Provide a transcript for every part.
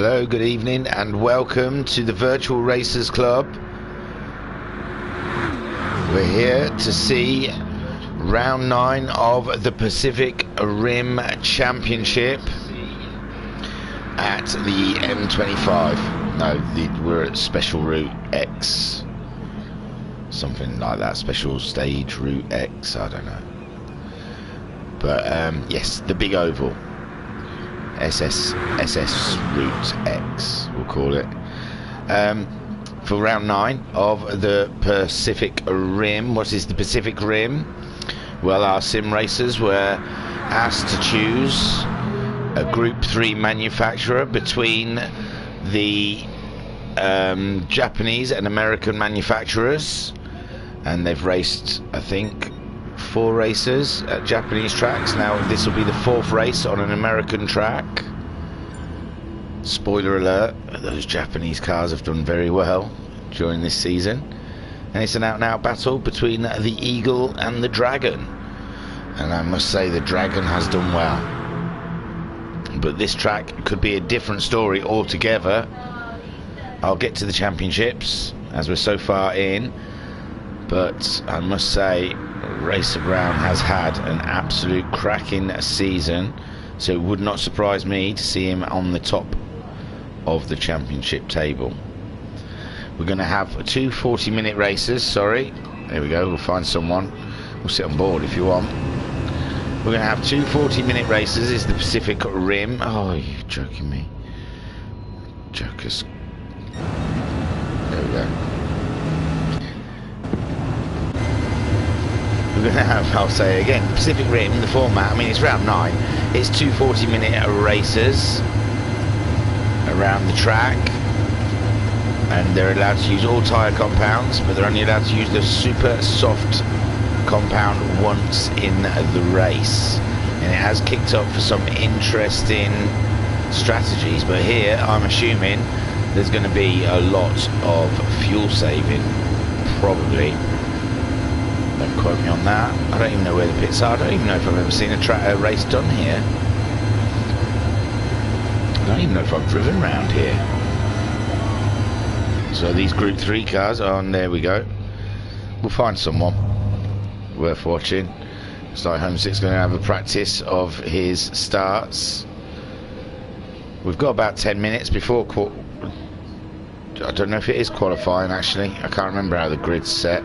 Hello, good evening, and welcome to the Virtual Racers Club. We're here to see round 9 of the Pacific Rim Championship at the M25. No, we're at Special Route X. Something like that, Special Stage Route X, I don't know. But yes, the big oval. SS Route X, we'll call it. For round 9 of the Pacific Rim. What is the Pacific Rim? Well, our sim racers were asked to choose a Group 3 manufacturer between the Japanese and American manufacturers, and they've raced, I think, 4 races at Japanese tracks. Now this will be the 4th race on an American track. Spoiler alert, those Japanese cars have done very well during this season, and it's an out-and-out battle between the Eagle and the Dragon, and I must say the Dragon has done well, but this track could be a different story altogether. I'll get to the championships as we're so far in, but I must say Racer Brown has had an absolute cracking season, so it would not surprise me to see him on the top of the championship table. We're going to have 2 40-minute races. Sorry, there we go, we'll find someone, we'll sit on board if you want. We're going to have 2 40-minute races. It's the Pacific Rim. Oh, you're joking me, jokers. There we go. We're going to have, I'll say again, Pacific Rim, the format, I mean it's round 9, it's 2 40-minute races around the track, and they're allowed to use all tyre compounds, but they're only allowed to use the super soft compound once in the race, and it has kicked off for some interesting strategies, but here I'm assuming there's going to be a lot of fuel saving, probably. Don't quote me on that. I don't even know where the pits are. I don't even know if I've ever seen a race done here. I don't even know if I've driven around here. So these Group 3 cars are on. There we go. We'll find someone worth watching. Looks like Homesick's going to have a practice of his starts. We've got about 10 minutes before I don't know if it is qualifying actually. I can't remember how the grid's set.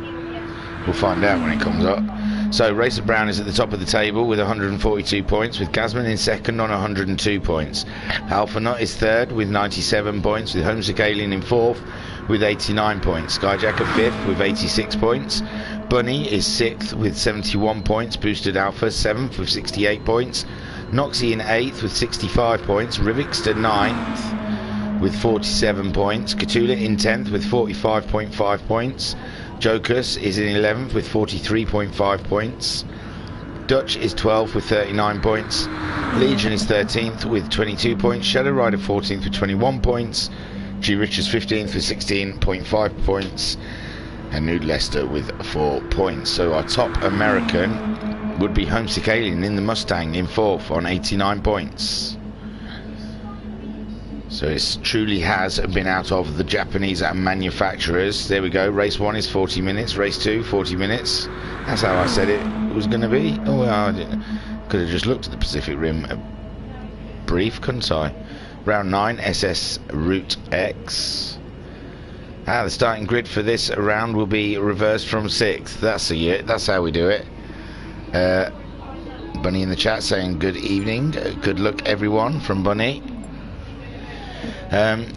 We'll find out when it comes up. So Racer Brown is at the top of the table with 142 points, with Gasman in second on 102 points. Alpha Nut is third with 97 points, with Homesick Alien in fourth with 89 points. Skyjacker fifth with 86 points. Bunny is sixth with 71 points. Boosted Alpha seventh with 68 points. Noxie in eighth with 65 points. Rivixter ninth with 47 points. Catula in 10th with 45.5 points. Jokus is in 11th with 43.5 points. Dutch is 12th with 39 points. Legion is 13th with 22 points. Shadow Rider 14th with 21 points. G Richards 15th with 16.5 points. And Nude Lester with 4 points. So our top American would be Homesick Alien in the Mustang in 4th on 89 points. So it truly has been out of the Japanese manufacturers. There we go. Race 1 is 40 minutes. Race 2, 40 minutes. That's how I said it was going to be. Oh, well, I could have just looked at the Pacific Rim brief, couldn't I? Round 9, SS Route X. The starting grid for this round will be reversed from 6th. That's how we do it. Bunny in the chat saying good evening. Good luck, everyone, from Bunny.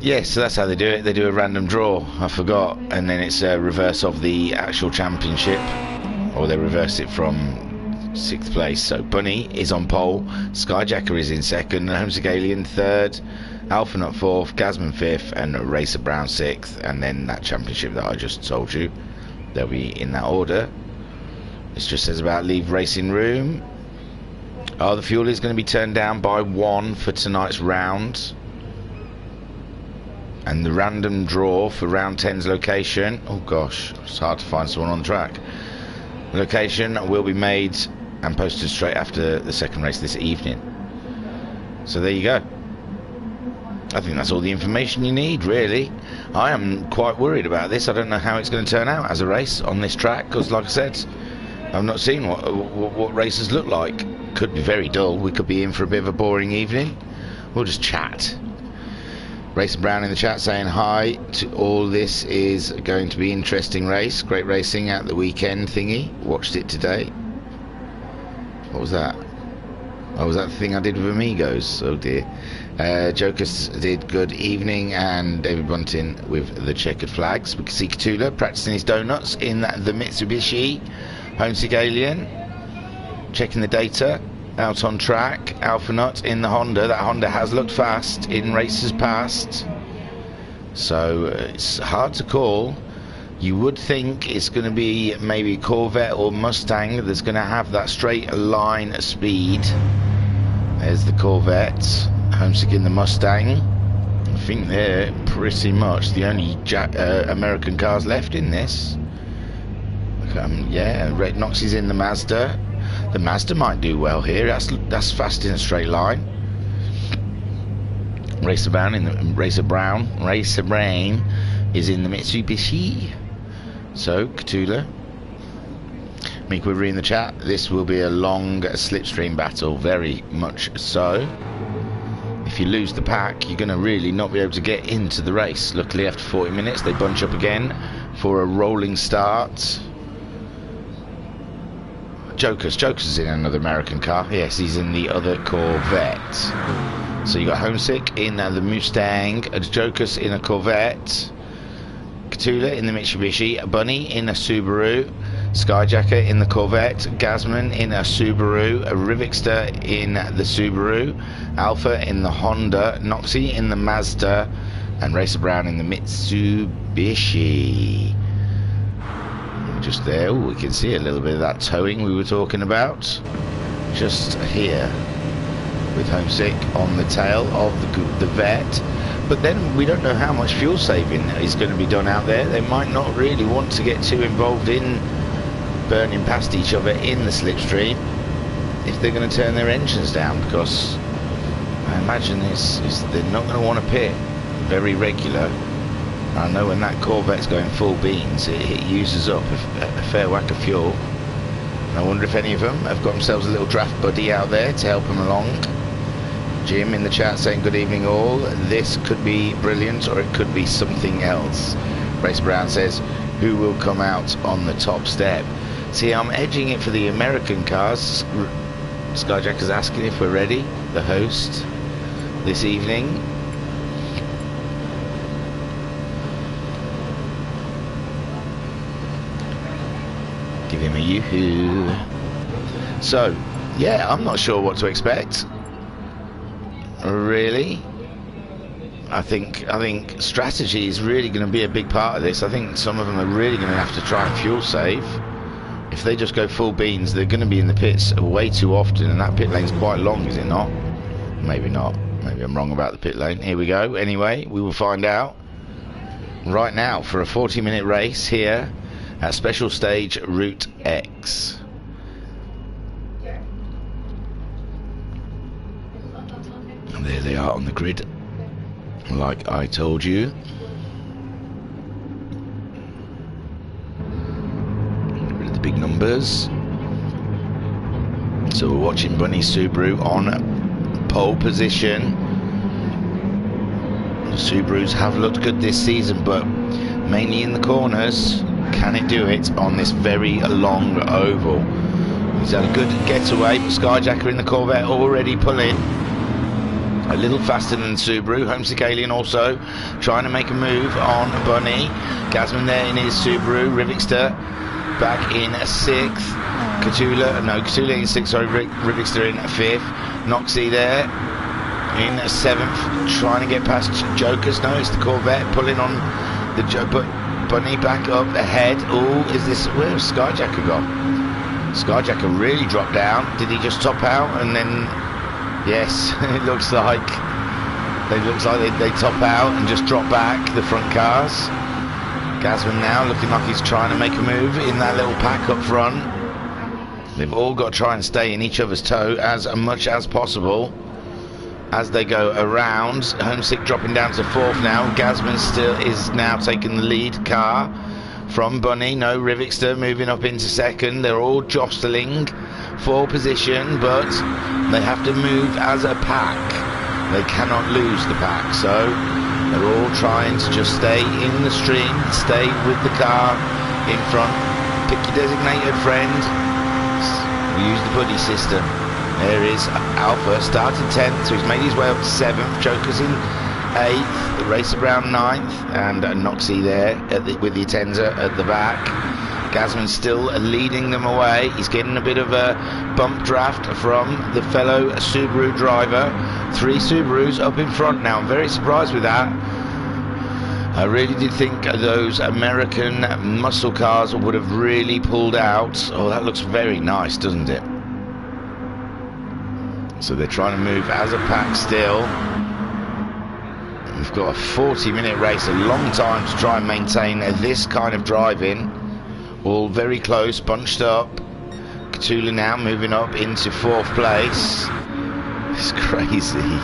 Yes, so that's how they do it. They do a random draw, I forgot, and then it's a reverse of the actual championship, or they reverse it from 6th place. So Bunny is on pole, Skyjacker is in 2nd, Homesick Alien 3rd, Alpha Nut 4th, Gasman 5th, and Racer Brown 6th, and then that championship that I just told you, they'll be in that order. This just says about leave racing room. Oh, the fuel is going to be turned down by 1 for tonight's round. And the random draw for round 10's location, oh gosh, it's hard to find someone on the track. The location will be made and posted straight after the second race this evening. So there you go. I think that's all the information you need, really. I am quite worried about this. I don't know how it's going to turn out as a race on this track, because like I said, I've not seen what races look like. Could be very dull. We could be in for a bit of a boring evening. We'll just chat. Racer Brown in the chat saying hi to all. This is going to be interesting race. Great racing at the weekend thingy. Watched it today. What was that? Oh, was that the thing I did with Amigos? Oh dear. Jokers did good evening, and David Bunting with the checkered flags. We can see Katula practicing his donuts in the Mitsubishi. Homesick Alien checking the data. Out on track. Alpha Nut in the Honda. That Honda has looked fast in races past, so it's hard to call. You would think it's going to be maybe Corvette or Mustang that's going to have that straight line speed. There's the Corvette. Homesick in the Mustang. I think they're pretty much the only American cars left in this. Yeah, Red Noxie's in the Mazda. The Mazda might do well here. That's fast in a straight line. Racer Brown is in the Mitsubishi. So Katula, Mick Wivery in the chat. This will be a long slipstream battle, very much so. If you lose the pack, you're going to really not be able to get into the race. Luckily, after 40 minutes, they bunch up again for a rolling start. Joker's in another American car. Yes, he's in the other Corvette. So you got Homesick in the Mustang, Joker's in a Corvette, Katula in the Mitsubishi, Bunny in a Subaru, Skyjacker in the Corvette, Gazman in a Subaru, Rivixter in the Subaru, Alpha in the Honda, Noxie in the Mazda, and Racer Brown in the Mitsubishi. Just there, we can see a little bit of that towing we were talking about. Just here, with Homesick on the tail of the Vet. But then we don't know how much fuel saving is going to be done out there. They might not really want to get too involved in burning past each other in the slipstream if they're going to turn their engines down, because I imagine they're not going to want to pit very regular. I know when that Corvette's going full beans, it uses up a fair whack of fuel. I wonder if any of them have got themselves a little draft buddy out there to help them along. Jim in the chat saying good evening all. This could be brilliant, or it could be something else. Racer Brown says, who will come out on the top step? See, I'm edging it for the American cars. Skyjacker's asking if we're ready, the host, this evening. Give him a yoo-hoo. So, yeah, I'm not sure what to expect. Really, I think strategy is really going to be a big part of this. I think some of them are really going to have to try and fuel save. If they just go full beans, they're going to be in the pits way too often, and that pit lane's quite long, is it not? Maybe not. Maybe I'm wrong about the pit lane. Here we go. Anyway, we will find out right now for a 40-minute race here at Special Stage Route X. And there they are on the grid, like I told you. The big numbers. So we're watching Bunny Subaru on pole position. The Subarus have looked good this season, but mainly in the corners. Can it do it on this very long oval? He's had a good getaway, but Skyjacker in the Corvette already pulling a little faster than the Subaru. Homesick Alien also trying to make a move on Bunny. Gazman there in his Subaru. Rivixter back in 6th. Katula in 6th, sorry, Rivixter in 5th. Noxie there in 7th, trying to get past Jokers. No, it's the Corvette pulling on the Bunny back up ahead. Oh, where's Skyjacker gone? Skyjacker really dropped down. Did he just top out and then? Yes, it looks like they top out and just drop back the front cars. Gazman now looking like he's trying to make a move in that little pack up front. They've all got to try and stay in each other's toe as much as possible. as they go around. Homesick dropping down to 4th now. Gasman still is now taking the lead car from Bunny. No, Rivixter moving up into 2nd. They're all jostling for position, but they have to move as a pack. They cannot lose the pack, so they're all trying to just stay in the stream, stay with the car in front. Pick your designated friend. We use the buddy system. There is Alpha, started 10th, so he's made his way up to 7th. Joker's in 8th, Racer Brown 9th, and Noxie there with the Atenza at the back. Gasman's still leading them away. He's getting a bit of a bump draft from the fellow Subaru driver. 3 Subarus up in front now. I'm very surprised with that. I really did think those American muscle cars would have really pulled out. Oh, that looks very nice, doesn't it? So they're trying to move as a pack still. We've got a 40-minute race, a long time to try and maintain this kind of driving. All very close, bunched up. Cthulhu now moving up into 4th place. It's crazy.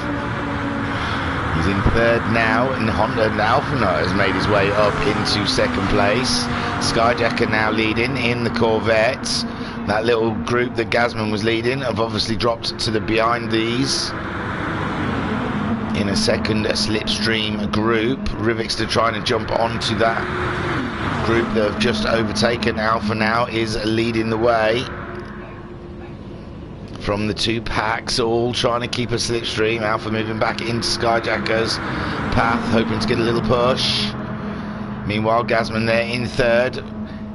He's in 3rd now, and Honda and Alphanut has made his way up into 2nd place. Skyjacker now leading in the Corvette. That little group that Gasman was leading have obviously dropped to the behind these in a 2nd slipstream group. Rivixter trying to jump onto that group that have just overtaken. Alpha now is leading the way from the 2 packs, all trying to keep a slipstream. Alpha moving back into Skyjacker's path, hoping to get a little push. Meanwhile, Gasman there in 3rd.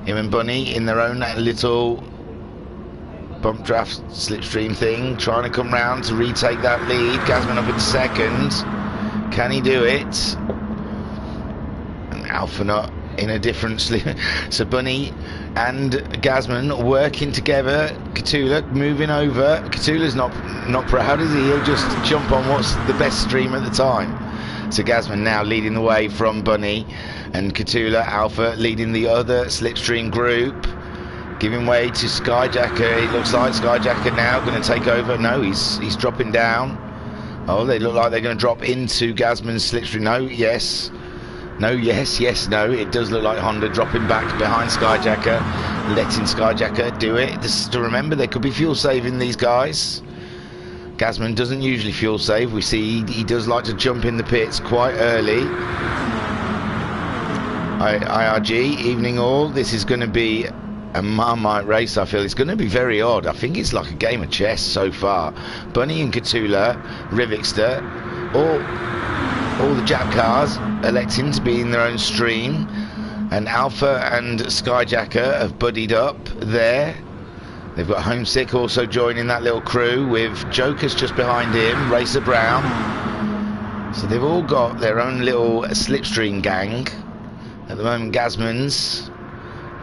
Him and Bunny in their own little bump draft slipstream thing, trying to come round to retake that lead. Gasman up in 2nd. Can he do it? And Alphanut in a different slip. So Bunny and Gasman working together. Cthulhu moving over. Cthulhu's not proud, is he? He'll just jump on what's the best stream at the time. So Gasman now leading the way from Bunny, and Cthulhu Alpha leading the other slipstream group, giving way to Skyjacker. It looks like Skyjacker now going to take over. No, he's dropping down. Oh, they look like they're going to drop into Gasman's slipstream. No, yes. No, yes, yes, no. It does look like Honda dropping back behind Skyjacker, letting Skyjacker do it. Just to remember, there could be fuel saving these guys. Gasman doesn't usually fuel save. We see he does like to jump in the pits quite early. IRG, evening all. This is going to be a Marmite race. I feel it's going to be very odd. I think it's like a game of chess so far. Bunny and Cthulhu, Rivixter, all the Jap cars electing to be in their own stream, and Alpha and Skyjacker have buddied up there. They've got Homesick also joining that little crew, with Joker's just behind him, Racer Brown. So they've all got their own little slipstream gang. At the moment, Gasman's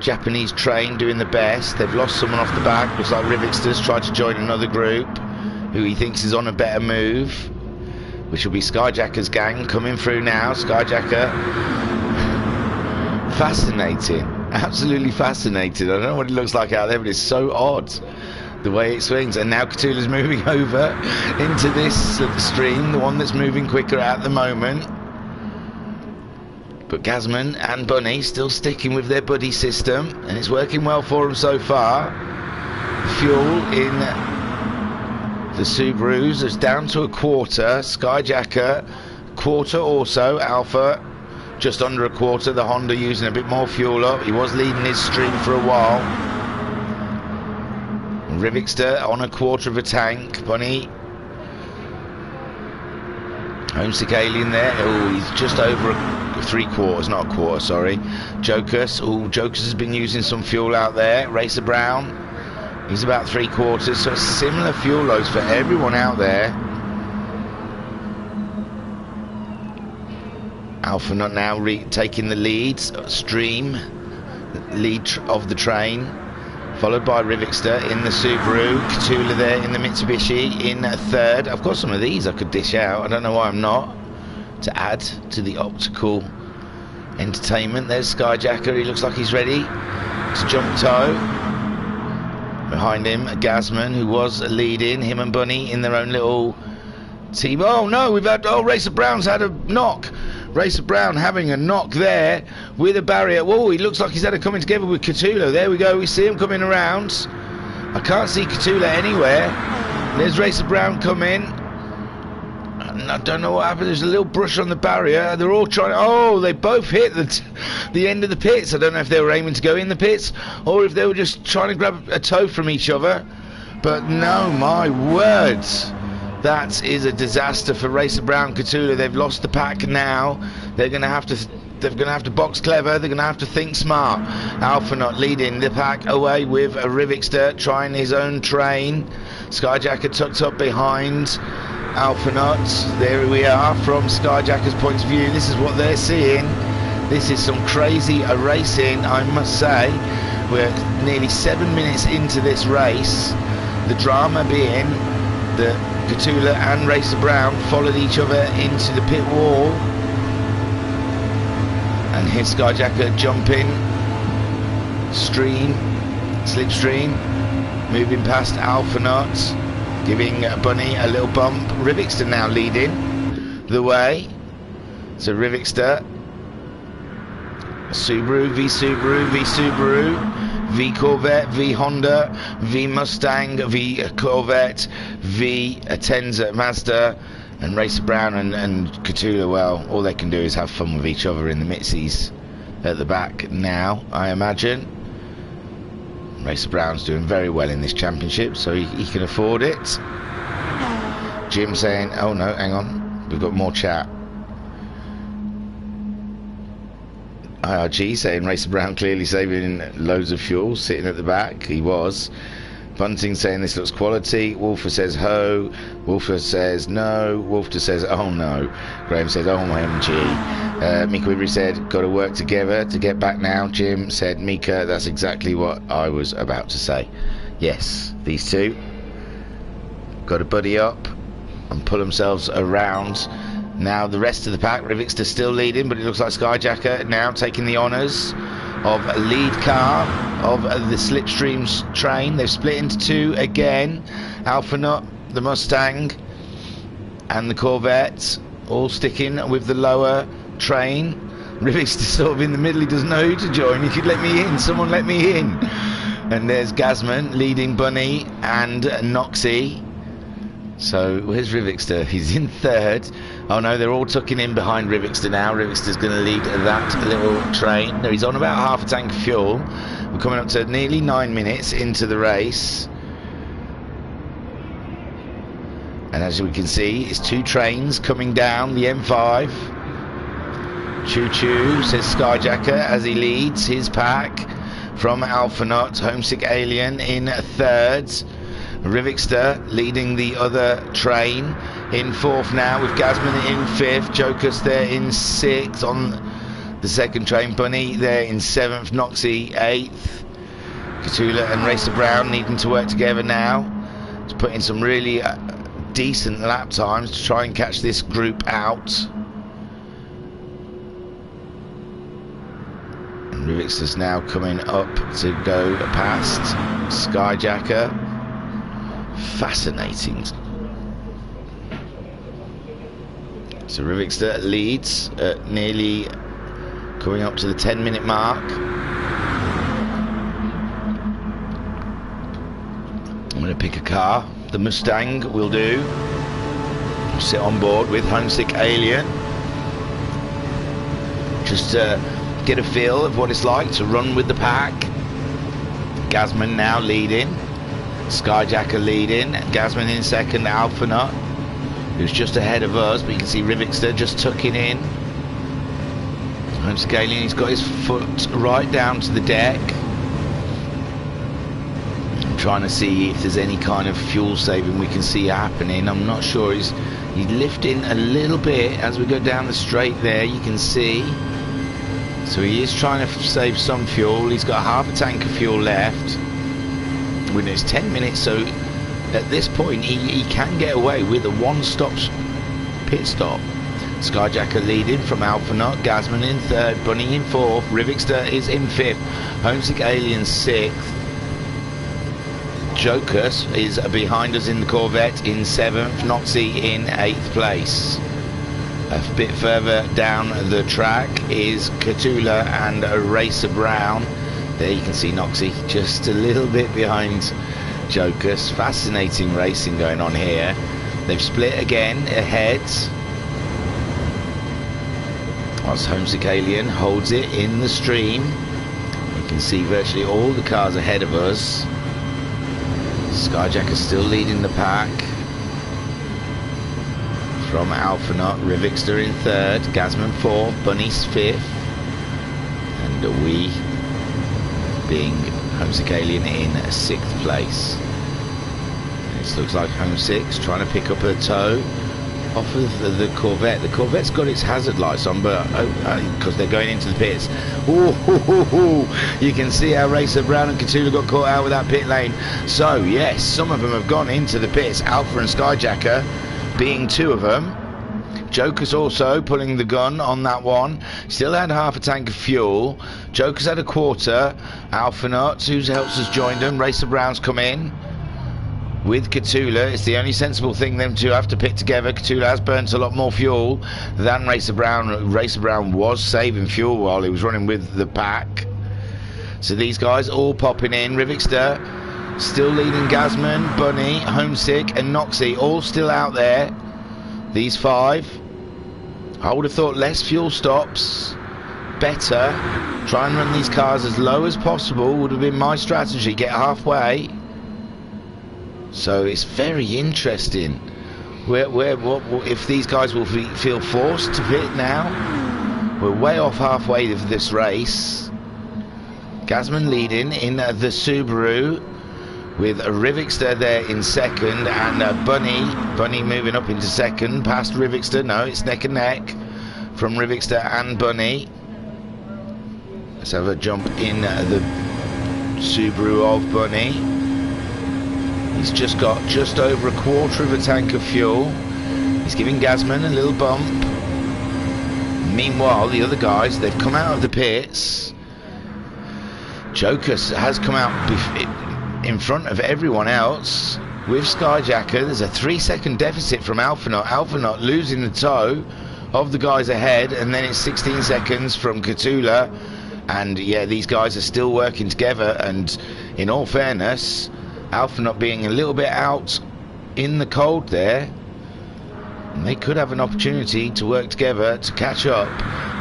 Japanese train doing the best. They've lost someone off the back. Looks like Rivixter's tried to join another group who he thinks is on a better move, which will be Skyjacker's gang coming through now. Skyjacker, fascinating, absolutely fascinating. I don't know what it looks like out there, but it's so odd the way it swings. And now Cthulhu's moving over into this stream, the one that's moving quicker at the moment. But Gasman and Bunny still sticking with their buddy system, and it's working well for them so far. Fuel in the Subarus is down to a quarter. Skyjacker, quarter also. Alpha, just under a quarter. The Honda using a bit more fuel up. He was leading his stream for a while. Rivixter on a quarter of a tank. Bunny, Homesick Alien there. Oh, he's just over three quarters, not a quarter, sorry. Jokers, oh, Jokers has been using some fuel out there. Racer Brown, he's about 3/4, so similar fuel loads for everyone out there. Alpha not now taking the lead of the train, followed by Rivixter in the Subaru. Cthulhu there in the Mitsubishi in third. I've got some of these I could dish out, I don't know why I'm not, to add to the optical entertainment. There's Skyjacker, he looks like he's ready to jump toe. Behind him, Gasman, who was leading, him and Bunny in their own little team. Oh no, we've had, oh, Racer Brown's had a knock. Racer Brown having a knock there with a barrier. Whoa, he looks like he's had a coming together with Catulo. There we go, we see him coming around. I can't see Catulo anywhere. There's Racer Brown coming. And I don't know what happened. There's a little brush on the barrier. They're all trying. Oh, they both hit the end of the pits. I don't know if they were aiming to go in the pits or if they were just trying to grab a toe from each other. But no, my words. That is a disaster for Racer Brown Catulo. They've lost the pack now. They're going to have to box clever. They're going to have to think smart. Alphanaut leading the pack away with a Rivixter trying his own train. Skyjacker tucked up behind Alphanaut. There we are from Skyjacker's point of view. This is what they're seeing. This is some crazy racing, I must say. We're nearly 7 minutes into this race. The drama being that Catulo and Racer Brown followed each other into the pit wall. And here's Skyjacker jumping. Slipstream. Moving past Alphanaut. Giving Bunny a little bump. Rivixter now leading the way. So Rivixter. Subaru v Subaru. V Corvette, V Honda, V Mustang, V Corvette, V Atenza Mazda, and Racer Brown and Catulo, well, all they can do is have fun with each other in the Mitzies at the back now, I imagine. Racer Brown's doing very well in this championship, so he can afford it. Jim saying, oh no, hang on, we've got more chat. IRG saying Racer Brown clearly saving loads of fuel, sitting at the back. He was. Bunting saying this looks quality. Wolfer says ho. Wolfer says no. Wolfer says oh no. Graham says oh my MG. Mika Wibri said got to work together to get back now. Jim said Mika, that's exactly what I was about to say. Yes, these two got to buddy up and pull themselves around. Now the rest of the pack, Rivixter still leading, but it looks like Skyjacker now taking the honours of a lead car of the Slipstream's train. They've split into two again. Alphanaut, the Mustang, and the Corvette all sticking with the lower train. Rivixter sort of in the middle. He doesn't know who to join. He could let me in. Someone let me in. And there's Gazman leading Bunny and Noxie. So where's Rivixter? He's in third. Oh no, they're all tucking in behind Rivixter now. Rivixter's going to lead that little train. No, he's on about half a tank of fuel. We're coming up to nearly 9 minutes into the race. And as we can see, it's two trains coming down the M5. Choo choo, says Skyjacker as he leads his pack from Alphanaut. Homesick Alien in third. Rivixter leading the other train in fourth now, with Gazman in fifth. Joker's there in sixth on the second train. Bunny there in seventh. Noxie eighth. Catulo and Racer Brown needing to work together now to put in some really decent lap times to try and catch this group out. And Rivixter's now coming up to go past Skyjacker. Fascinating. So Rivixter leads at nearly coming up to the 10-minute mark. I'm going to pick a car. The Mustang will do. Sit on board with Homesick Alien. Just get a feel of what it's like to run with the pack. Gazman now leading. Skyjacker leading, Gazman in second, Alphanaut, who's just ahead of us, but you can see Rivixter just tucking in. Homesick Alien, he's got his foot right down to the deck. I'm trying to see if there's any kind of fuel saving we can see happening. I'm not sure. He's lifting a little bit as we go down the straight there, you can see. So he is trying to save some fuel. He's got half a tank of fuel left. When it's 10 minutes, so at this point he can get away with a one-stop pit stop. Skyjacker leading from Alphanaut, Gazman in third, Bunny in fourth, Rivixter is in fifth, Homesick Alien sixth. Jocus is behind us in the Corvette in 7th, Noxie in 8th place. A bit further down the track is Catula and Racer Brown. There you can see Noxie just a little bit behind Jocus. Fascinating racing going on here. They've split again ahead. Whilst Homesick Alien holds it in the stream. You can see virtually all the cars ahead of us. Skyjacker still leading the pack. From Alphanaut, Rivixter in 3rd, Gazman 4th, Bunny's 5th, and we being Homesick Alien in 6th place. This looks like Homesick's trying to pick up a tow off of the Corvette. The Corvette's got its hazard lights on, but because they're going into the pits. Ooh, you can see how Racer Brown and Catula got caught out with that pit lane. So yes, some of them have gone into the pits. Alpha and Skyjacker being 2 of them. Joker's also pulling the gun on that one. Still had half a tank of fuel. Joker's had a quarter. Alphanaut, who else has joined them? Racer Brown's come in with Catula. It's the only sensible thing them to have to pit together. Catula has burnt a lot more fuel than Racer Brown. Racer Brown was saving fuel while he was running with the pack. So these guys all popping in. Rivixter still leading Gazman, Bunny, Homesick and Noxie all still out there. These 5. I would have thought less fuel stops, better. Try and run these cars as low as possible would have been my strategy. Get halfway. So it's very interesting. What if these guys will feel forced to pit now? We're way off halfway of this race. Gazman leading in the Subaru, with Rivixter there in 2nd, and Bunny moving up into 2nd past Rivixter. No, it's neck and neck from Rivixter and Bunny. Let's have a jump in the Subaru of Bunny. He's just got just over a quarter of a tank of fuel. He's giving Gazman a little bump. Meanwhile, the other guys, they've come out of the pits. Jocus has come out in front of everyone else with Skyjacker. There's a 3-second deficit from Alphanaut. Alphanaut losing the tow of the guys ahead, and then it's 16 seconds from Catula. And yeah, these guys are still working together, and in all fairness, Alphanaut being a little bit out in the cold there, and they could have an opportunity to work together to catch up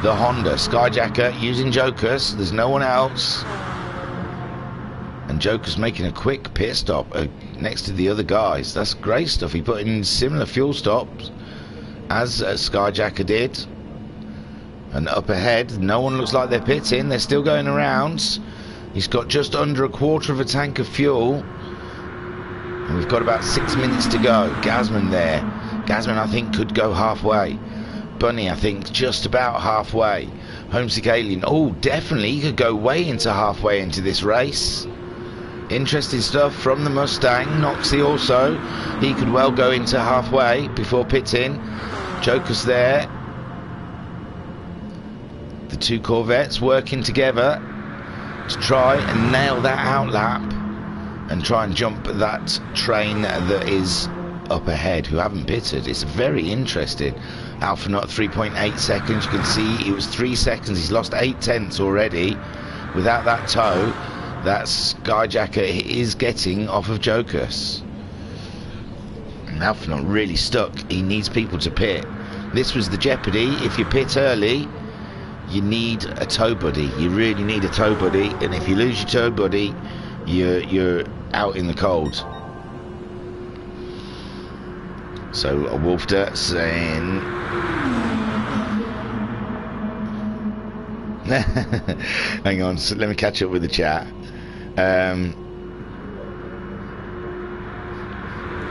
the Honda. Skyjacker using Jocus, there's no one else. And Joker's making a quick pit stop next to the other guys. That's great stuff. He put in similar fuel stops as Skyjacker did. And up ahead, no one looks like they're pitting. They're still going around. He's got just under a quarter of a tank of fuel. And we've got about 6 minutes to go. Gazman there. Gazman, I think, could go halfway. Bunny, I think, just about halfway. Homesick Alien, oh, definitely. He could go way into halfway into this race. Interesting stuff from the Mustang. Noxie also, he could well go into halfway before pitting. Joker's there. The 2 Corvettes working together to try and nail that outlap and try and jump that train that is up ahead, who haven't pitted. It's very interesting. Alphanaut 3.8 seconds. You can see it was 3 seconds. He's lost 8 tenths already without that tow. That Skyjacker is getting off of Jocus. Alphanaut really stuck. He needs people to pit. This was the jeopardy. If you pit early, you need a tow buddy. You really need a tow buddy. And if you lose your tow buddy, you're out in the cold. So Wolfter saying hang on, so let me catch up with the chat.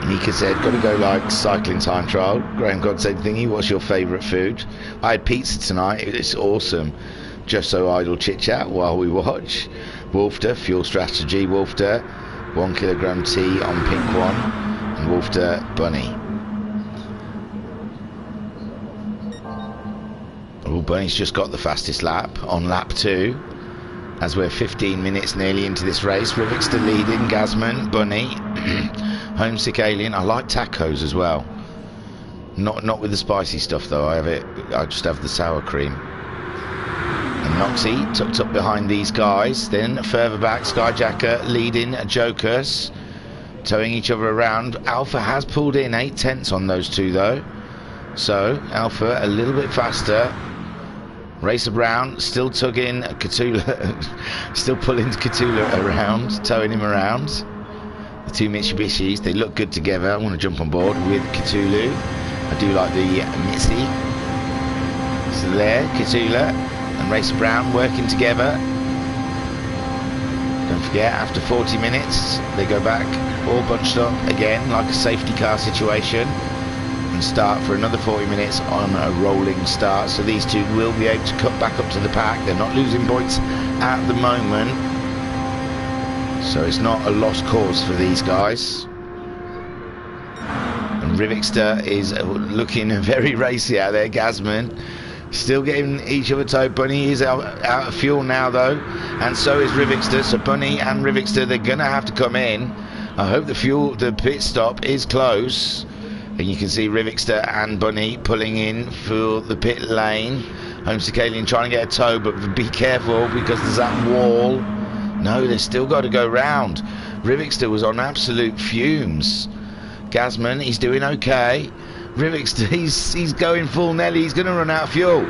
Mika said, got to go like cycling time trial. Graham God said, thingy, what's your favourite food? I had pizza tonight, it's awesome. Just so idle chit chat while we watch. Wolfter, fuel strategy, Wolfter, 1 kilogram tea on pink one, and Wolfter, Bunny. Oh, Bunny's just got the fastest lap on lap 2. as we're 15 minutes nearly into this race. Rivixter leading, Gasman, Bunny, Homesick Alien. I like tacos as well. Not with the spicy stuff though. I just have the sour cream. And Noxie tucked up behind these guys. Then further back, Skyjacker leading Jokers, towing each other around. Alpha has pulled in 8/10 on those two though, so Alpha a little bit faster. Racer Brown still tugging Cthulhu, still pulling Cthulhu around, towing him around. The two Mitsubishis, they look good together. I want to jump on board with Cthulhu. I do like the Mitsi. So there, Cthulhu and Racer Brown working together. Don't forget, after 40 minutes, they go back all bunched up again, like a safety car situation, and start for another 40 minutes on a rolling start. So these two will be able to cut back up to the pack. They're not losing points at the moment, so it's not a lost cause for these guys. And Rivixter is looking very racy out there. Gasman still getting each other towed. Bunny is out of fuel now though, and so is Rivixter. So Bunny and Rivixter, they're gonna have to come in. I hope the pit stop is close. And you can see Rivixter and Bunny pulling in for the pit lane. Homesick Alien trying to get a tow, but be careful because there's that wall. No, they've still got to go round. Rivixter was on absolute fumes. Gasman, he's doing okay. Rivixter, he's going full Nelly. He's going to run out of fuel.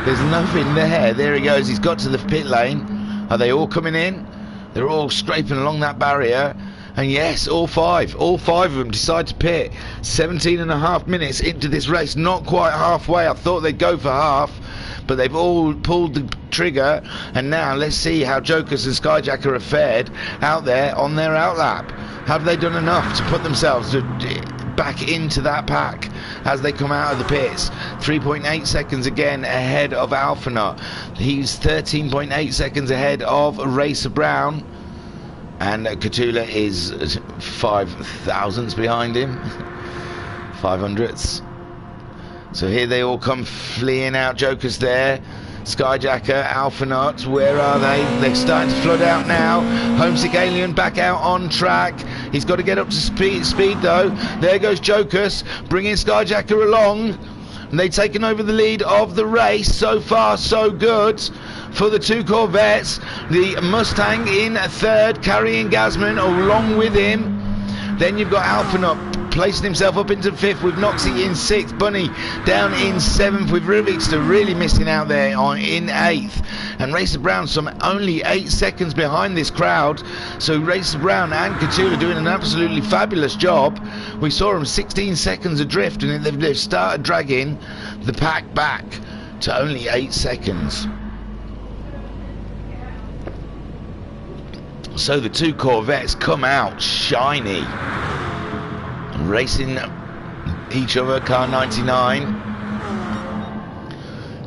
There's nothing there. There he goes. He's got to the pit lane. Are they all coming in? They're all scraping along that barrier. And yes, all five of them decide to pit. 17.5 minutes into this race, not quite halfway. I thought they'd go for half, but they've all pulled the trigger. And now let's see how Jokers and Skyjacker have fared out there on their outlap. Have they done enough to put themselves back into that pack as they come out of the pits? 3.8 seconds again ahead of Alphanaut. He's 13.8 seconds ahead of Racer Brown. And Cthulhu is 5 thousandths behind him. 500ths. So here they all come fleeing out. Joker's there. Skyjacker, Alphanaut, where are they? They're starting to flood out now. Homesick Alien back out on track. He's got to get up to speed though. There goes Jokers, bringing Skyjacker along. And they've taken over the lead of the race. So far, so good for the two Corvettes. The Mustang in third, carrying Gasman along with him. Then you've got Alphanaut placing himself up into fifth with Noxie in sixth. Bunny down in seventh with Rivixter really missing out there in eighth. And Racer Brown only 8 seconds behind this crowd. So Racer Brown and Cthulhu doing an absolutely fabulous job. We saw them 16 seconds adrift, and they've started dragging the pack back to only 8 seconds. So the two Corvettes come out shiny, racing each other. Car 99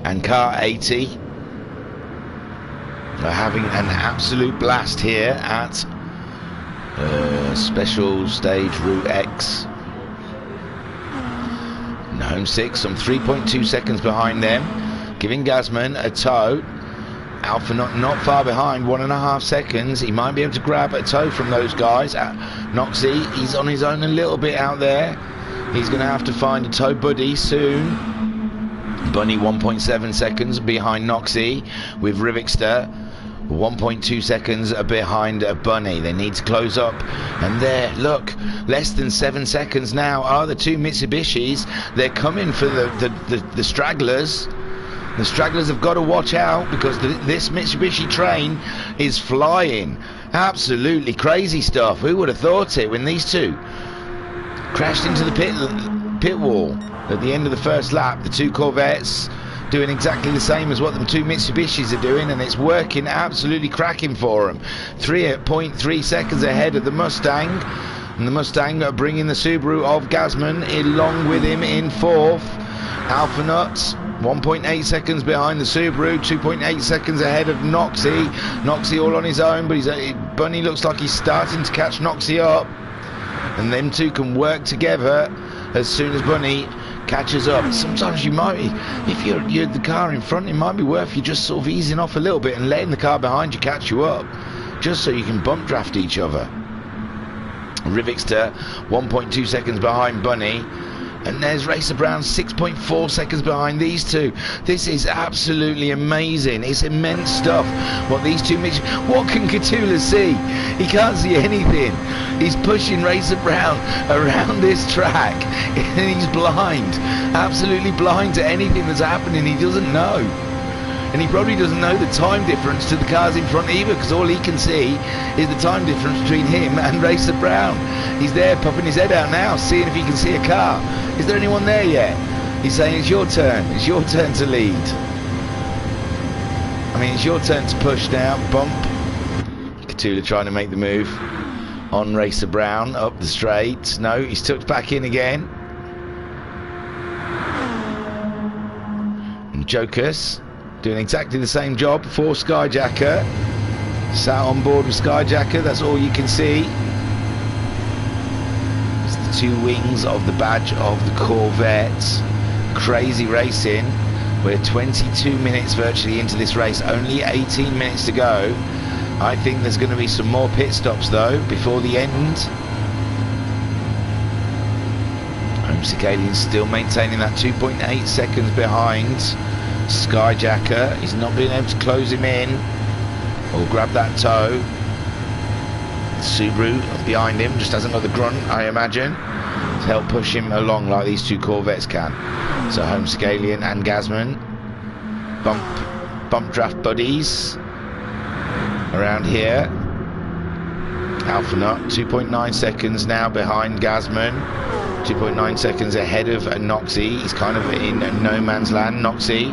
and car 80 are having an absolute blast here at Special Stage Route X. And Homesick some 3.2 seconds behind them, giving Gasman a tow. Alpha not far behind, 1.5 seconds. He might be able to grab a tow from those guys. Noxie, he's on his own a little bit out there. He's going to have to find a tow buddy soon. Bunny 1.7 seconds behind Noxie, with Rivixter 1.2 seconds behind Bunny. They need to close up, and there, look, less than 7 seconds now are the two Mitsubishis. They're coming for the stragglers. The stragglers have got to watch out, because this Mitsubishi train is flying. Absolutely crazy stuff. Who would have thought it when these two crashed into the pit wall at the end of the first lap? The two Corvettes doing exactly the same as what the two Mitsubishis are doing, and it's working absolutely cracking for them. 3.3 seconds ahead of the Mustang, and the Mustang are bringing the Subaru of Gasman along with him in fourth. Alphanaut 1.8 seconds behind the Subaru, 2.8 seconds ahead of Noxie. Noxie all on his own, but Bunny looks like he's starting to catch Noxie up, and them two can work together as soon as Bunny catches up. Sometimes you might, if you're the car in front, it might be worth you just sort of easing off a little bit and letting the car behind you catch you up, just so you can bump draft each other. Rivixter 1.2 seconds behind Bunny, and there's Racer Brown 6.4 seconds behind these two. This is absolutely amazing. It's immense stuff what these two mix. What can Catula see? He can't see anything. He's pushing Racer Brown around this track and he's blind, absolutely blind to anything that's happening. He doesn't know. And he probably doesn't know the time difference to the cars in front either, because all he can see is the time difference between him and Racer Brown. He's there popping his head out now, seeing if he can see a car. Is there anyone there yet? He's saying it's your turn. It's your turn to lead. I mean, it's your turn to push now. Bump. Catula trying to make the move on Racer Brown up the straight. No, he's tucked back in again. And Jokers doing exactly the same job for Skyjacker. Sat on board with Skyjacker, that's all you can see. It's the two wings of the badge of the Corvette. Crazy racing. We're 22 minutes virtually into this race, only 18 minutes to go. I think there's going to be some more pit stops though before the end. Homesick Alien still maintaining that 2.8 seconds behind Skyjacker. He's not being able to close him in or grab that toe. Subaru behind him just hasn't got the grunt, I imagine, to help push him along like these two Corvettes can. So Homesick Alien and Gazman bump draft buddies around here. Alpha Nut 2.9 seconds now behind Gazman, 2.9 seconds ahead of Noxie. He's kind of in no man's land. Noxie,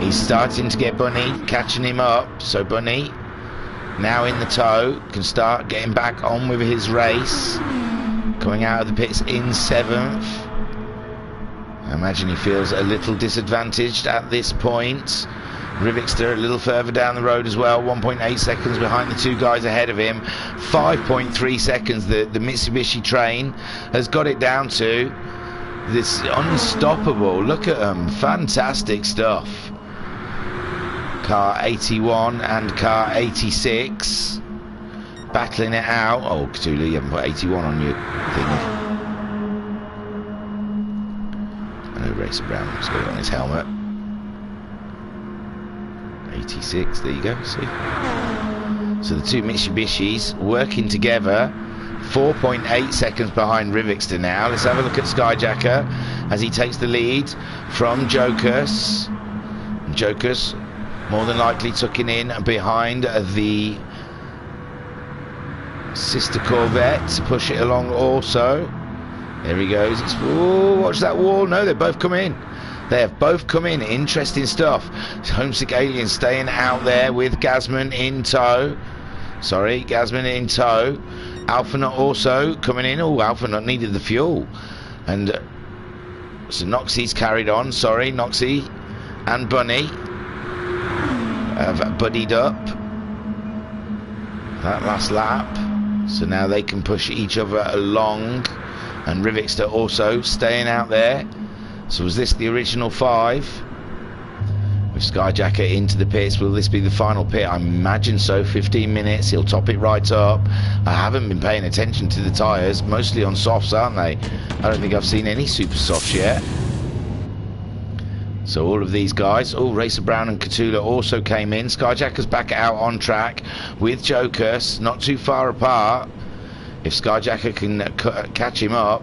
he's starting to get Bunny catching him up, so Bunny now in the tow can start getting back on with his race, coming out of the pits in 7th. I imagine he feels a little disadvantaged at this point. Rivixter a little further down the road as well, 1.8 seconds behind the two guys ahead of him. 5.3 seconds the Mitsubishi train has got it down to. This unstoppable, look at them, fantastic stuff. Car 81 and car 86 battling it out. Oh, Cthulhu, you haven't put 81 on your thing. I know Racer Brown has got it on his helmet. 86, there you go, see. So the two Mitsubishis working together, 4.8 seconds behind Rivixter now. Let's have a look at Skyjacker as he takes the lead from Jokers. Jokers more than likely tucking in behind the sister Corvette to push it along also. There he goes. Oh, watch that wall. No, they both come in. They have both come in. Interesting stuff. Homesick Alien staying out there with Gazman in tow. Sorry, Gazman in tow. Alpha Nut also coming in. Oh, Alpha Nut needed the fuel. And so Noxie's carried on. Sorry, Noxie and Bunny have buddied up that last lap. So now they can push each other along. And Rivixter also staying out there. So was this the original 5? With Skyjacker into the pits, will this be the final pit? I imagine so. 15 minutes, he'll top it right up. I haven't been paying attention to the tyres, mostly on softs, aren't they? I don't think I've seen any super softs yet. So all of these guys, oh, Racer Brown and Catula also came in. Skyjacker's back out on track with Jokers, not too far apart. If Skyjacker can catch him up,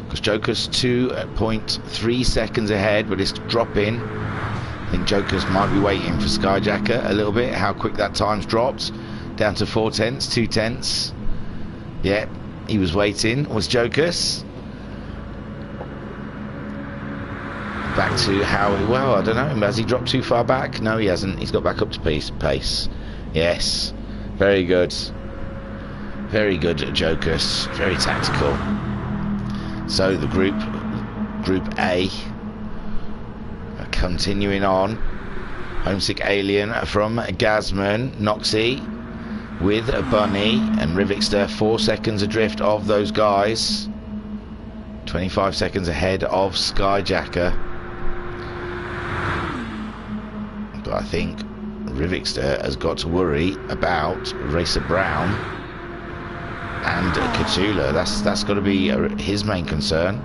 because Joker's 2.3 seconds ahead, but it's dropping. I think Jokers might be waiting for Skyjacker a little bit, how quick that time's dropped. Down to 4 tenths, 2 tenths. Yeah, he was waiting, was Jokers. Back to how, well, I don't know, has he dropped too far back? No, he hasn't. He's got back up to pace. Yes, very good. Very good, Jokers. Very tactical. So the group A continuing on. Homesick Alien from Gazman, Noxie with Bunny and Rivixter 4 seconds adrift of those guys. 25 seconds ahead of Skyjacker. But I think Rivixter has got to worry about Racer Brown and Catula. That's got to be his main concern,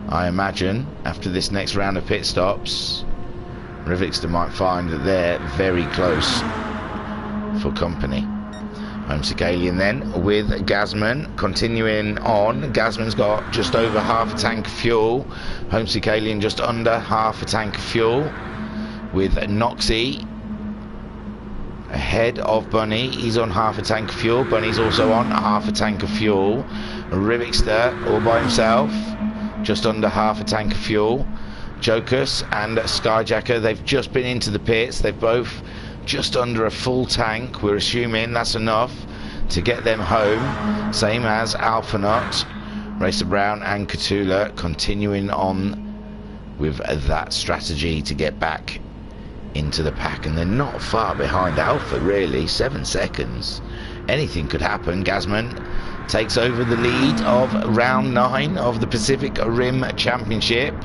I imagine. After this next round of pit stops, Rivixter might find that they're very close for company. Homesick Alien then with Gasman continuing on. Gasman's got just over half a tank of fuel. Homesick Alien just under half a tank of fuel, with Noxie ahead of Bunny. He's on half a tank of fuel. Bunny's also on half a tank of fuel. Rivixter all by himself, just under half a tank of fuel. Jokus and Skyjacker, they've just been into the pits. They've both just under a full tank. We're assuming that's enough to get them home. Same as Alphanut, Racer Brown and Catula continuing on with that strategy to get back into the pack, and they're not far behind Alpha really. 7 seconds, anything could happen. Gasman takes over the lead of round 9 of the Pacific Rim Championship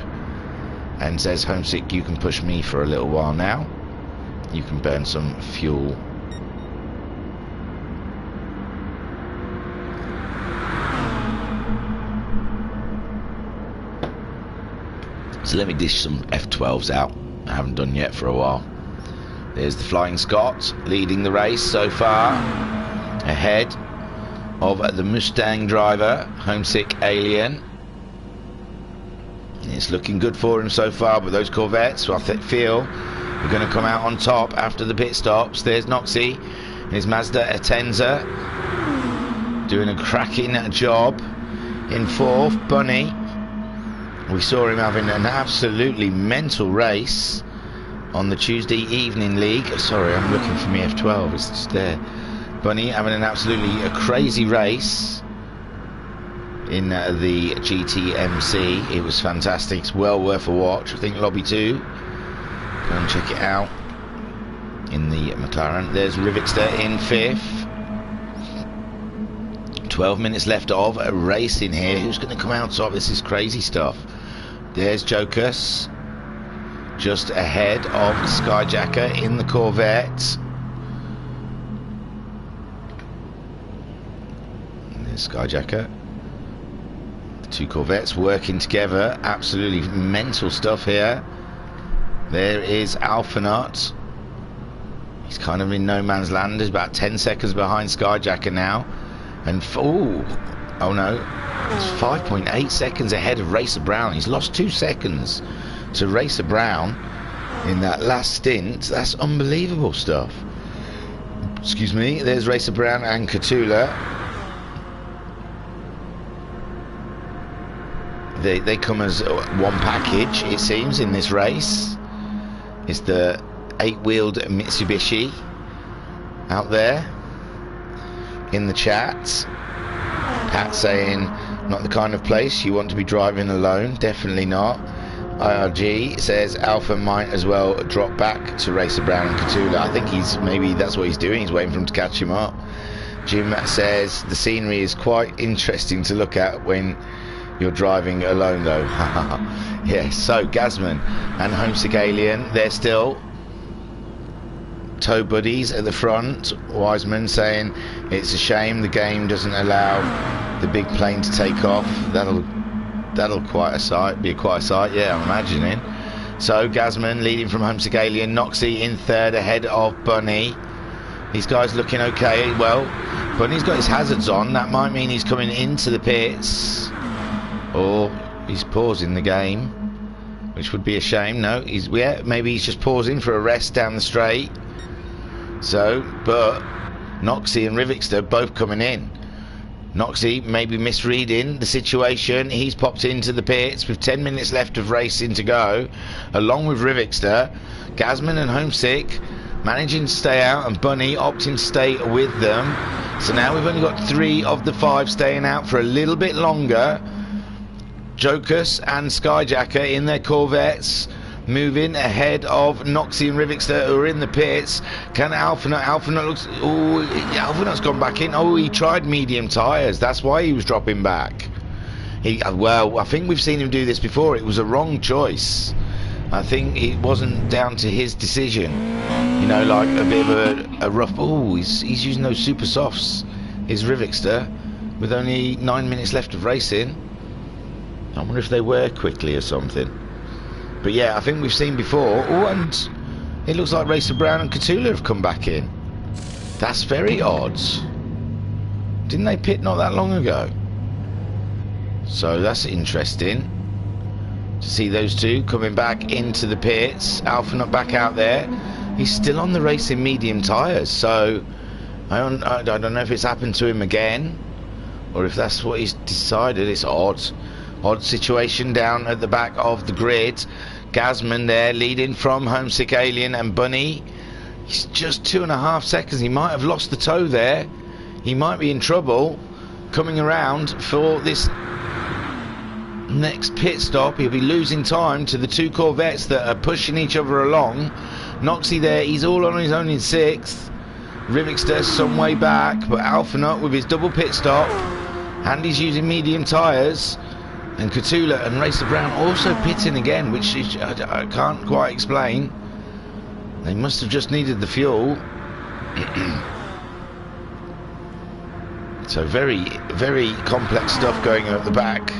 and says, Homesick, you can push me for a little while now, you can burn some fuel. So let me dish some F12s out. I haven't done yet for a while. There's the Flying Scot leading the race so far, ahead of the Mustang driver, Homesick Alien. It's looking good for him so far, but those Corvettes, I feel, are going to come out on top after the pit stops. There's Noxie, his Mazda Atenza, doing a cracking job in 4th. Bunny, we saw him having an absolutely mental race on the Tuesday evening league. Sorry, I'm looking for me F12, it's just there. Bunny having an absolutely crazy race in the GTMC. It was fantastic, it's well worth a watch. I think Lobby 2, go and check it out in the McLaren. There's Rivixter in 5th. 12 minutes left of a race in here. Who's going to come out top? This is crazy stuff. There's Jokus just ahead of Skyjacker in the Corvette. And there's Skyjacker. The 2 Corvettes working together. Absolutely mental stuff here. There is Alphanut. He's kind of in no man's land. He's about 10 seconds behind Skyjacker now. And oh no, it's 5.8 seconds ahead of Racer Brown. He's lost 2 seconds to Racer Brown in that last stint. That's unbelievable stuff. Excuse me. There's Racer Brown and Catula. They come as one package, it seems, in this race. It's the 8-wheeled Mitsubishi out there in the chat. Pat saying, not the kind of place you want to be driving alone. Definitely not. IRG says Alpha might as well drop back to Racer Brown and Catula. I think maybe that's what he's doing. He's waiting for him to catch him up. Jim says the scenery is quite interesting to look at when you're driving alone though. Yeah, so Gasman and Homesick Alien, they're still tow buddies at the front. Wiseman saying it's a shame the game doesn't allow the big plane to take off. That'll be quite a sight, yeah, I'm imagining. So Gasman leading from Homesick Alien. Noxie in 3rd ahead of Bunny. These guys looking okay. Well, Bunny's got his hazards on. That might mean he's coming into the pits, or he's pausing the game, which would be a shame. No, maybe he's just pausing for a rest down the straight. So, but Noxie and Rivixter both coming in. Noxie maybe misreading the situation. He's popped into the pits with 10 minutes left of racing to go, along with Rivixter. Gasman and Homesick managing to stay out, and Bunny opting to stay with them. So now we've only got 3 of the 5 staying out for a little bit longer. Jokus and Skyjacker in their Corvettes, moving ahead of Noxie and Rivixter, who are in the pits. Can Alphanut looks... Oh, Alphanut's gone back in. Oh, he tried medium tyres. That's why he was dropping back. Well, I think we've seen him do this before. It was a wrong choice. I think it wasn't down to his decision. You know, like a bit of a rough... Oh, he's using those super softs. His Rivixter, with only 9 minutes left of racing. I wonder if they were quickly or something. But yeah, I think we've seen before. Oh, and it looks like Racer Brown and Catula have come back in. That's very odd. Didn't they pit not that long ago? So that's interesting to see those two coming back into the pits. Alpha not back out there. He's still on the racing medium tyres, so I don't know if it's happened to him again or if that's what he's decided. It's odd situation down at the back of the grid. Gazman there leading from Homesick Alien and Bunny. He's just 2.5 seconds. He might have lost the toe there. He might be in trouble coming around for this next pit stop. He'll be losing time to the two Corvettes that are pushing each other along. Noxie there, he's all on his own in 6th. Rivixter some way back, but Alphanut with his double pit stop, and he's using medium tyres. And Catula and Racer Brown also pitting again, which is, I can't quite explain. They must have just needed the fuel. So very, very complex stuff going on at the back.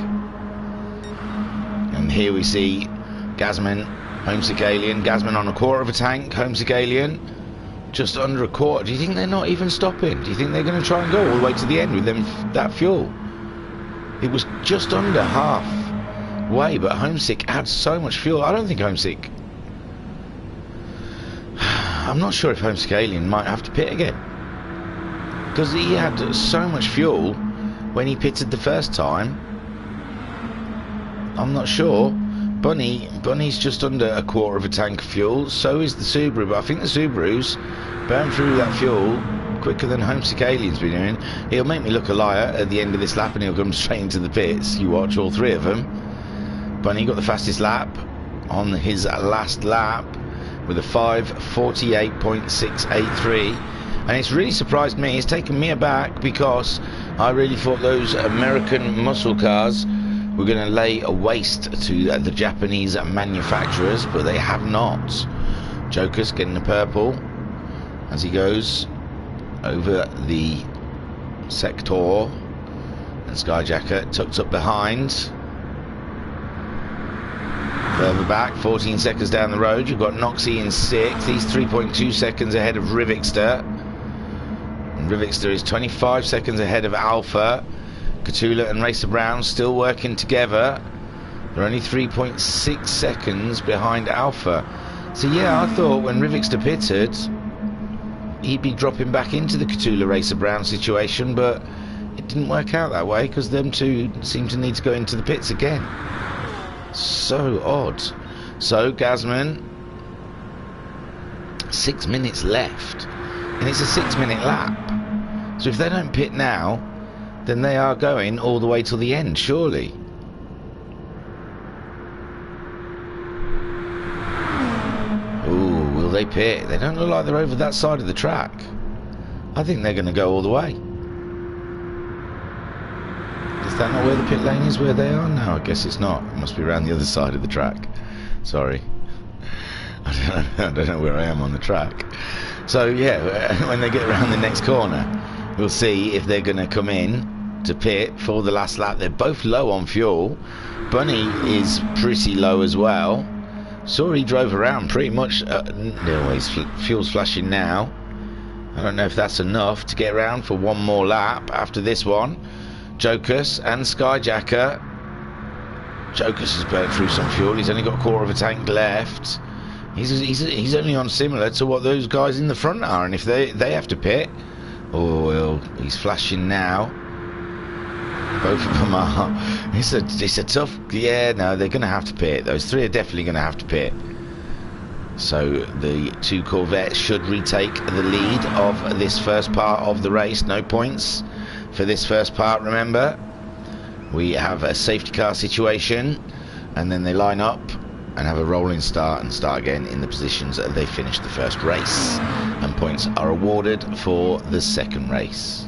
And here we see Gazman, Homesick Alien. Gazman on a quarter of a tank. Homesick Alien just under a quarter. Do you think they're not even stopping? Do you think they're going to try and go all the way to the end with them that fuel? It was just under half way, but Homesick had so much fuel. I don't think Homesick... I'm not sure if Homesick Alien might have to pit again, because he had so much fuel when he pitted the first time. I'm not sure. Bunny's just under a quarter of a tank of fuel. So is the Subaru, but I think the Subaru's burn through that fuel quicker than Homesick Alien's been doing. He'll make me look a liar at the end of this lap, and he'll come straight into the pits. You watch all three of them. Bunny got the fastest lap on his last lap with a 5:48.683. And it's really surprised me. It's taken me aback, because I really thought those American muscle cars were going to lay a waste to the Japanese manufacturers, but they have not. Joker's getting the purple as he goes over the sector, and Skyjacker tucked up behind. Further back, 14 seconds down the road, you've got Noxie in 6th. He's 3.2 seconds ahead of Rivixter. And Rivixter is 25 seconds ahead of Alpha. Catula and Racer Brown still working together. They're only 3.6 seconds behind Alpha. So yeah, I thought when Rivixter pitted, he'd be dropping back into the Catula Racer Brown situation, but it didn't work out that way, because them two seem to need to go into the pits again. So odd. So Gazman, 6 minutes left, and it's a 6-minute lap. So if they don't pit now, then they are going all the way till the end, surely. Ooh, will they pit? They don't look like they're over that side of the track. I think they're going to go all the way. Is that not where the pit lane is, where they are? No, I guess it's not. It must be around the other side of the track. Sorry. I don't know where I am on the track. So yeah, when they get around the next corner, we'll see if they're going to come in to pit for the last lap. They're both low on fuel. Bunny is pretty low as well. Saw he drove around pretty much. His fuel's flashing now. I don't know if that's enough to get around for one more lap after this one. Jokus and Skyjacker. Jokus has burnt through some fuel. He's only got a quarter of a tank left. He's only on similar to what those guys in the front are, and if they have to pit, oh well, he's flashing now. Both of them are. It's a tough. Yeah, no, they're going to have to pit. Those three are definitely going to have to pit. So the two Corvettes should retake the lead of this first part of the race. No points for this first part, remember. We have a safety car situation, and then they line up and have a rolling start and start again in the positions that they finished the first race, and points are awarded for the second race.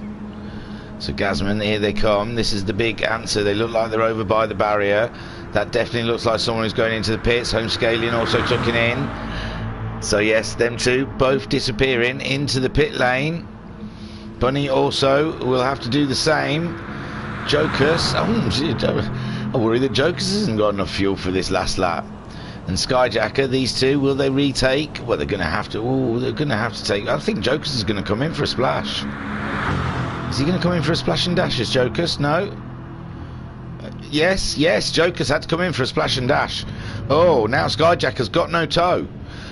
So Gazman, here they come. This is the big answer. They look like they're over by the barrier. That definitely looks like someone who's going into the pits. Homescalian also tucking in. So yes, them two both disappearing into the pit lane. Bunny also will have to do the same. Jokers, I worry that Jokers hasn't got enough fuel for this last lap. And Skyjacker, these two, will they retake? Well, they're going to have to. Oh, they're going to have to take. I think Jokers is going to come in for a splash. Is he going to come in for a splash and dash as Jokers? No. Yes, Jokers had to come in for a splash and dash. Oh, now Skyjacker's got no toe.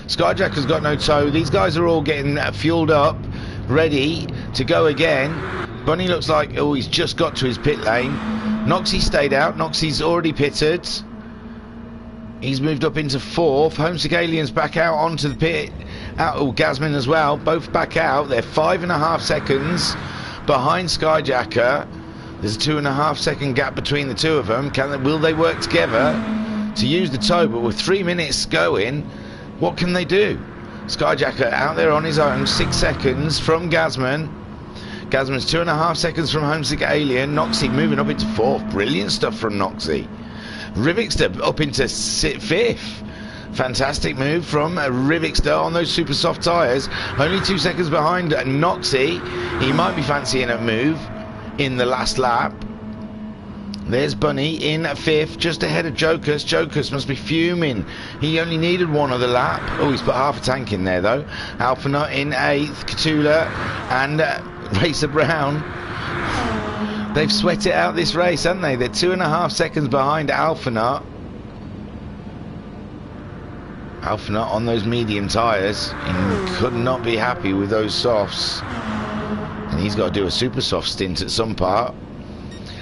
Skyjacker's got no toe. These guys are all getting fueled up, ready to go again. Bunny looks like, oh, he's just got to his pit lane. Noxie stayed out. Noxie's already pitted. He's moved up into fourth. Homesick Alien's back out onto the pit. Gazman as well. Both back out. They're 5.5 seconds behind Skyjacker. There's a 2.5 second gap between the two of them. Will they work together to use the toe? But with 3 minutes going, what can they do? Skyjacker out there on his own. 6 seconds from Gazman. Gazman's 2.5 seconds from Homesick Alien. Noxie moving up into fourth. Brilliant stuff from Noxie. Rivixter up into fifth. Fantastic move from Rivixter on those super soft tyres. Only 2 seconds behind Noxie. He might be fancying a move in the last lap. There's Bunny in fifth, just ahead of Jokers. Jokers must be fuming. He only needed one other lap. Oh, he's put half a tank in there though. Alphanut in eighth. Catula and Racer Brown. They've sweat it out this race, haven't they? They're 2.5 seconds behind Alphanut. Alphanut on those medium tyres and could not be happy with those softs. And he's got to do a super soft stint at some part.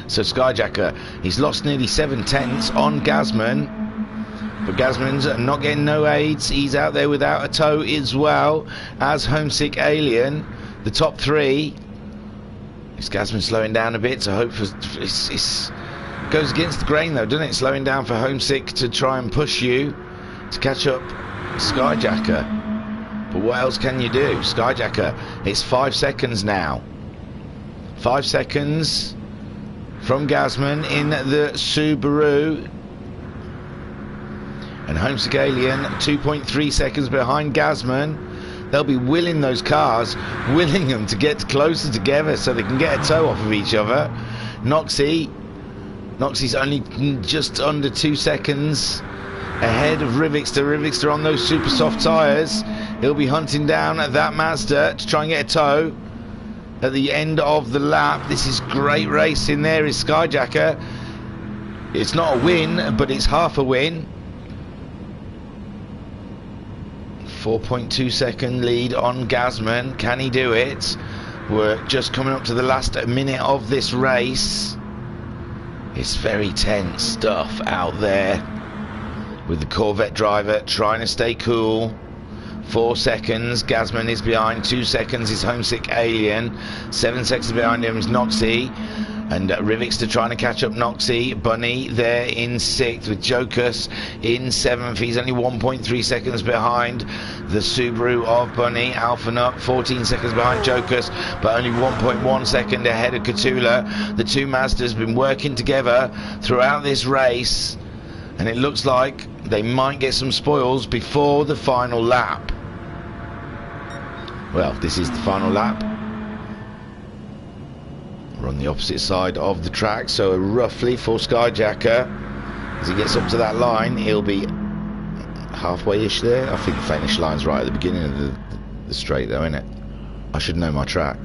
So Skyjacker, he's lost nearly 7/10 on Gazman. But Gazman's not getting no aids. He's out there without a toe as well as Homesick Alien. The top three. Is Gazman slowing down a bit? So hope for it goes against the grain though, doesn't it? Slowing down for Homesick to try and push you to catch up Skyjacker. But what else can you do? Skyjacker, it's 5 seconds now. 5 seconds from Gazman in the Subaru. And Homesick Alien 2.3 seconds behind Gazman. They'll be willing those cars, willing them to get closer together so they can get a toe off of each other. Noxie's only just under 2 seconds ahead of Rivixter. Rivixter on those super soft tyres. He'll be hunting down that Mazda to try and get a toe at the end of the lap. This is great racing. There is Skyjacker. It's not a win, but it's half a win. 4.2 second lead on Gazman. Can he do it? We're just coming up to the last minute of this race. It's very tense stuff out there with the Corvette driver trying to stay cool. 4 seconds, Gazman is behind. 2 seconds is Homesick Alien. 7 seconds behind him is Noxie. And Rivixter trying to catch up Noxie. Bunny there in 6th with Jokers in 7th. He's only 1.3 seconds behind the Subaru of Bunny. Alphanut 14 seconds behind Jokers, but only 1.1 second ahead of Catula. The two Mazdas have been working together throughout this race, and it looks like they might get some spoils before the final lap. Well, this is the final lap. We're on the opposite side of the track, so roughly for Skyjacker, as he gets up to that line, he'll be halfway-ish there. I think the finish line's right at the beginning of the straight though, isn't it? I should know my track.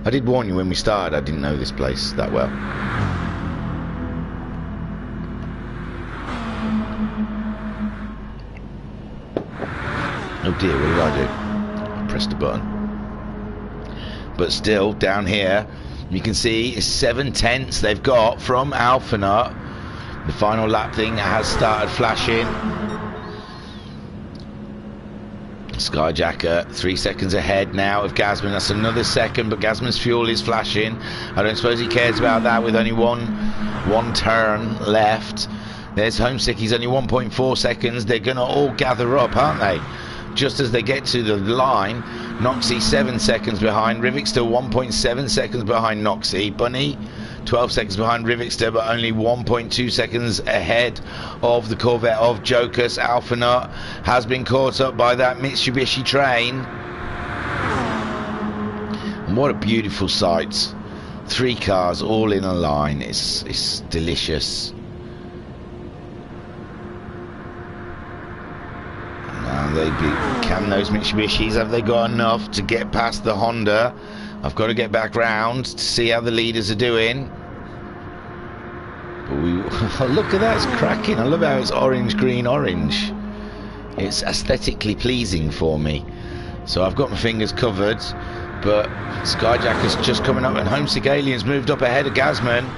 I did warn you when we started, I didn't know this place that well. Oh dear, what did I do? I pressed a button. But still, down here, you can see 7/10 they've got from Alphanut. The final lap thing has started flashing. Skyjacker 3 seconds ahead now of Gazman. That's another second, but Gazman's fuel is flashing. I don't suppose he cares about that with only one turn left. There's Homesick. He's only 1.4 seconds. They're going to all gather up, aren't they? just as they get to the line. Noxie 7 seconds behind. Rivixter 1.7 seconds behind Noxie. Bunny 12 seconds behind Rivixter, but only 1.2 seconds ahead of the Corvette of Jokus. Alphanut has been caught up by that Mitsubishi train. And what a beautiful sight. 3 cars all in a line. It's delicious. Can those Mitsubishis, have they got enough to get past the Honda? I've got to get back round to see how the leaders are doing. But look at that, it's cracking. I love how it's orange, green, orange. It's aesthetically pleasing for me. So I've got my fingers covered, but Skyjacker's just coming up, and Homesick Alien's moved up ahead of Gazman.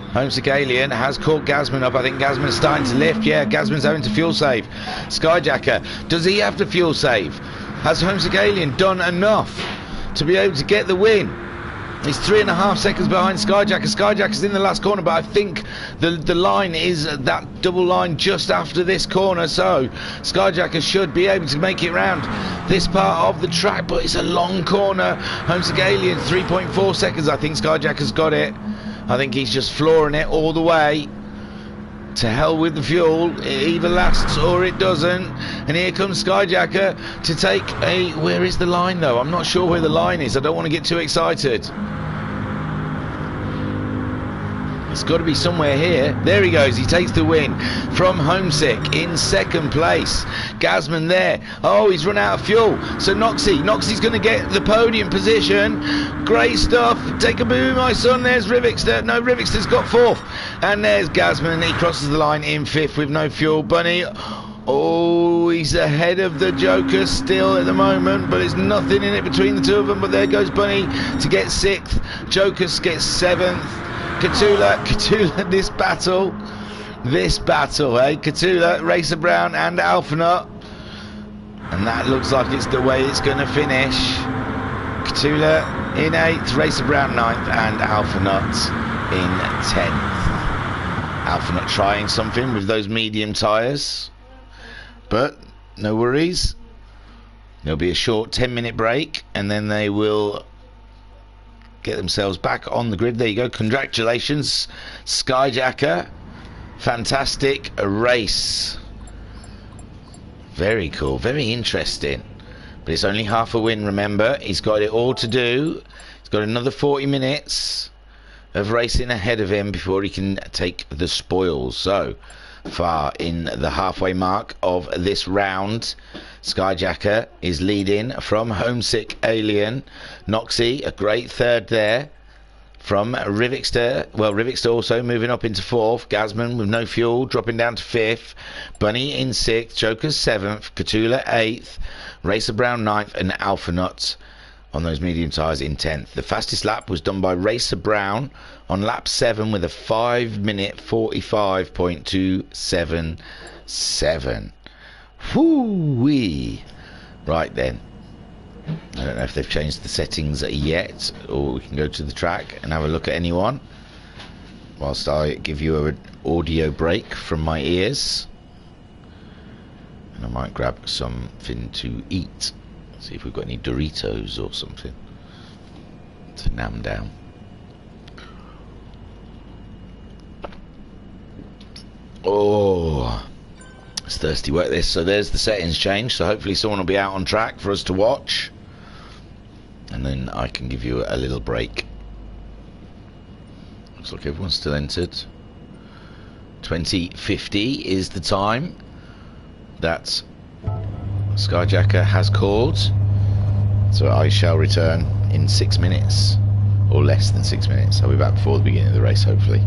Homesick Alien has caught Gazman up. I think Gazman's starting to lift. Yeah, Gazman's having to fuel save. Skyjacker, does he have to fuel save? Has Homesick Alien done enough to be able to get the win? He's 3.5 seconds behind Skyjacker. Skyjacker's in the last corner, but I think the line is that double line just after this corner, so Skyjacker should be able to make it round this part of the track, but it's a long corner. Homesick Alien 3.4 seconds. I think Skyjacker's got it. I think he's just flooring it all the way. To hell with the fuel. It either lasts or it doesn't. And here comes Skyjacker to take a... Where is the line though? I'm not sure where the line is. I don't want to get too excited. It's got to be somewhere here. There he goes. He takes the win from Homesick in second place. Gazman there. Oh, he's run out of fuel. So Noxie's going to get the podium position. Great stuff. Take a boo, my son. There's Rivixter. No, Rivixter's got fourth. And there's Gazman. He crosses the line in fifth with no fuel. Bunny. Oh, he's ahead of the Joker still at the moment, but there's nothing in it between the two of them. But there goes Bunny to get sixth. Joker gets seventh. Catula, this battle, eh? Catula, Racer Brown and Alphanut. And that looks like it's the way it's going to finish. Catula in 8th, Racer Brown 9th, and Alphanut in 10th. Alphanut trying something with those medium tyres. But no worries. There'll be a short 10-minute break, and then they will get themselves back on the grid. There you go. Congratulations, Skyjacker. Fantastic race. Very cool. Very interesting. But it's only half a win, remember. He's got it all to do. He's got another 40 minutes of racing ahead of him before he can take the spoils. So far in the halfway mark of this round, Skyjacker is leading from Homesick Alien. Noxie, a great third there from Rivixter. Well, Rivixter also moving up into fourth. Gazman with no fuel dropping down to fifth. Bunny in sixth. Joker's seventh. Catula eighth. Racer Brown ninth. And Alphanut on those medium tyres in 10th. The fastest lap was done by Racer Brown on lap 7 with a 5-minute 45.277. Whoo-wee. Right then. I don't know if they've changed the settings yet, or we can go to the track and have a look at anyone whilst I give you an audio break from my ears. And I might grab something to eat. See if we've got any Doritos or something to nam down. Oh, it's thirsty work this. So there's the settings change, so hopefully someone will be out on track for us to watch, and then I can give you a little break. Looks like everyone's still entered. 20:50 is the time that Skyjacker has called, so I shall return in 6 minutes, or less than 6 minutes. I'll be back before the beginning of the race, hopefully.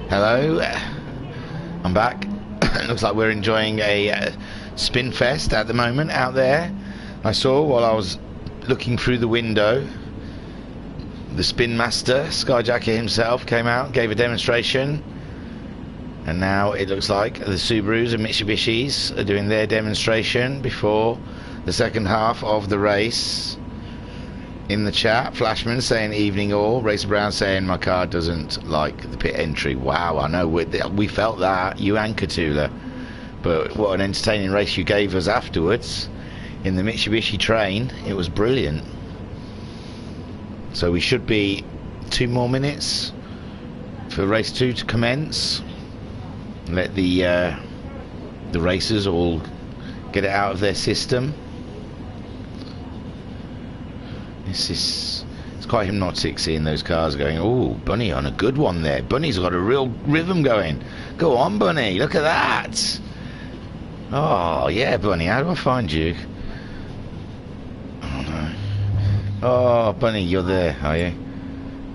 Hello, I'm back. Looks like we're enjoying a spin fest at the moment out there. I saw while I was looking through the window, the spin master, Skyjacker himself, came out, gave a demonstration, and now it looks like the Subarus and Mitsubishis are doing their demonstration before the second half of the race. In the chat, Flashman saying evening all, Racer Brown saying my car doesn't like the pit entry. Wow, I know we felt that, you and Katula, but what an entertaining race you gave us afterwards in the Mitsubishi train. It was brilliant. So we should be 2 more minutes for race 2 to commence. Let the racers all get it out of their system. It's quite hypnotic seeing those cars going. Oh, Bunny on a good one there. Bunny's got a real rhythm going. Go on, Bunny, look at that. Oh yeah, Bunny, how do I find you? Oh no. Oh, Bunny, you're there, are you?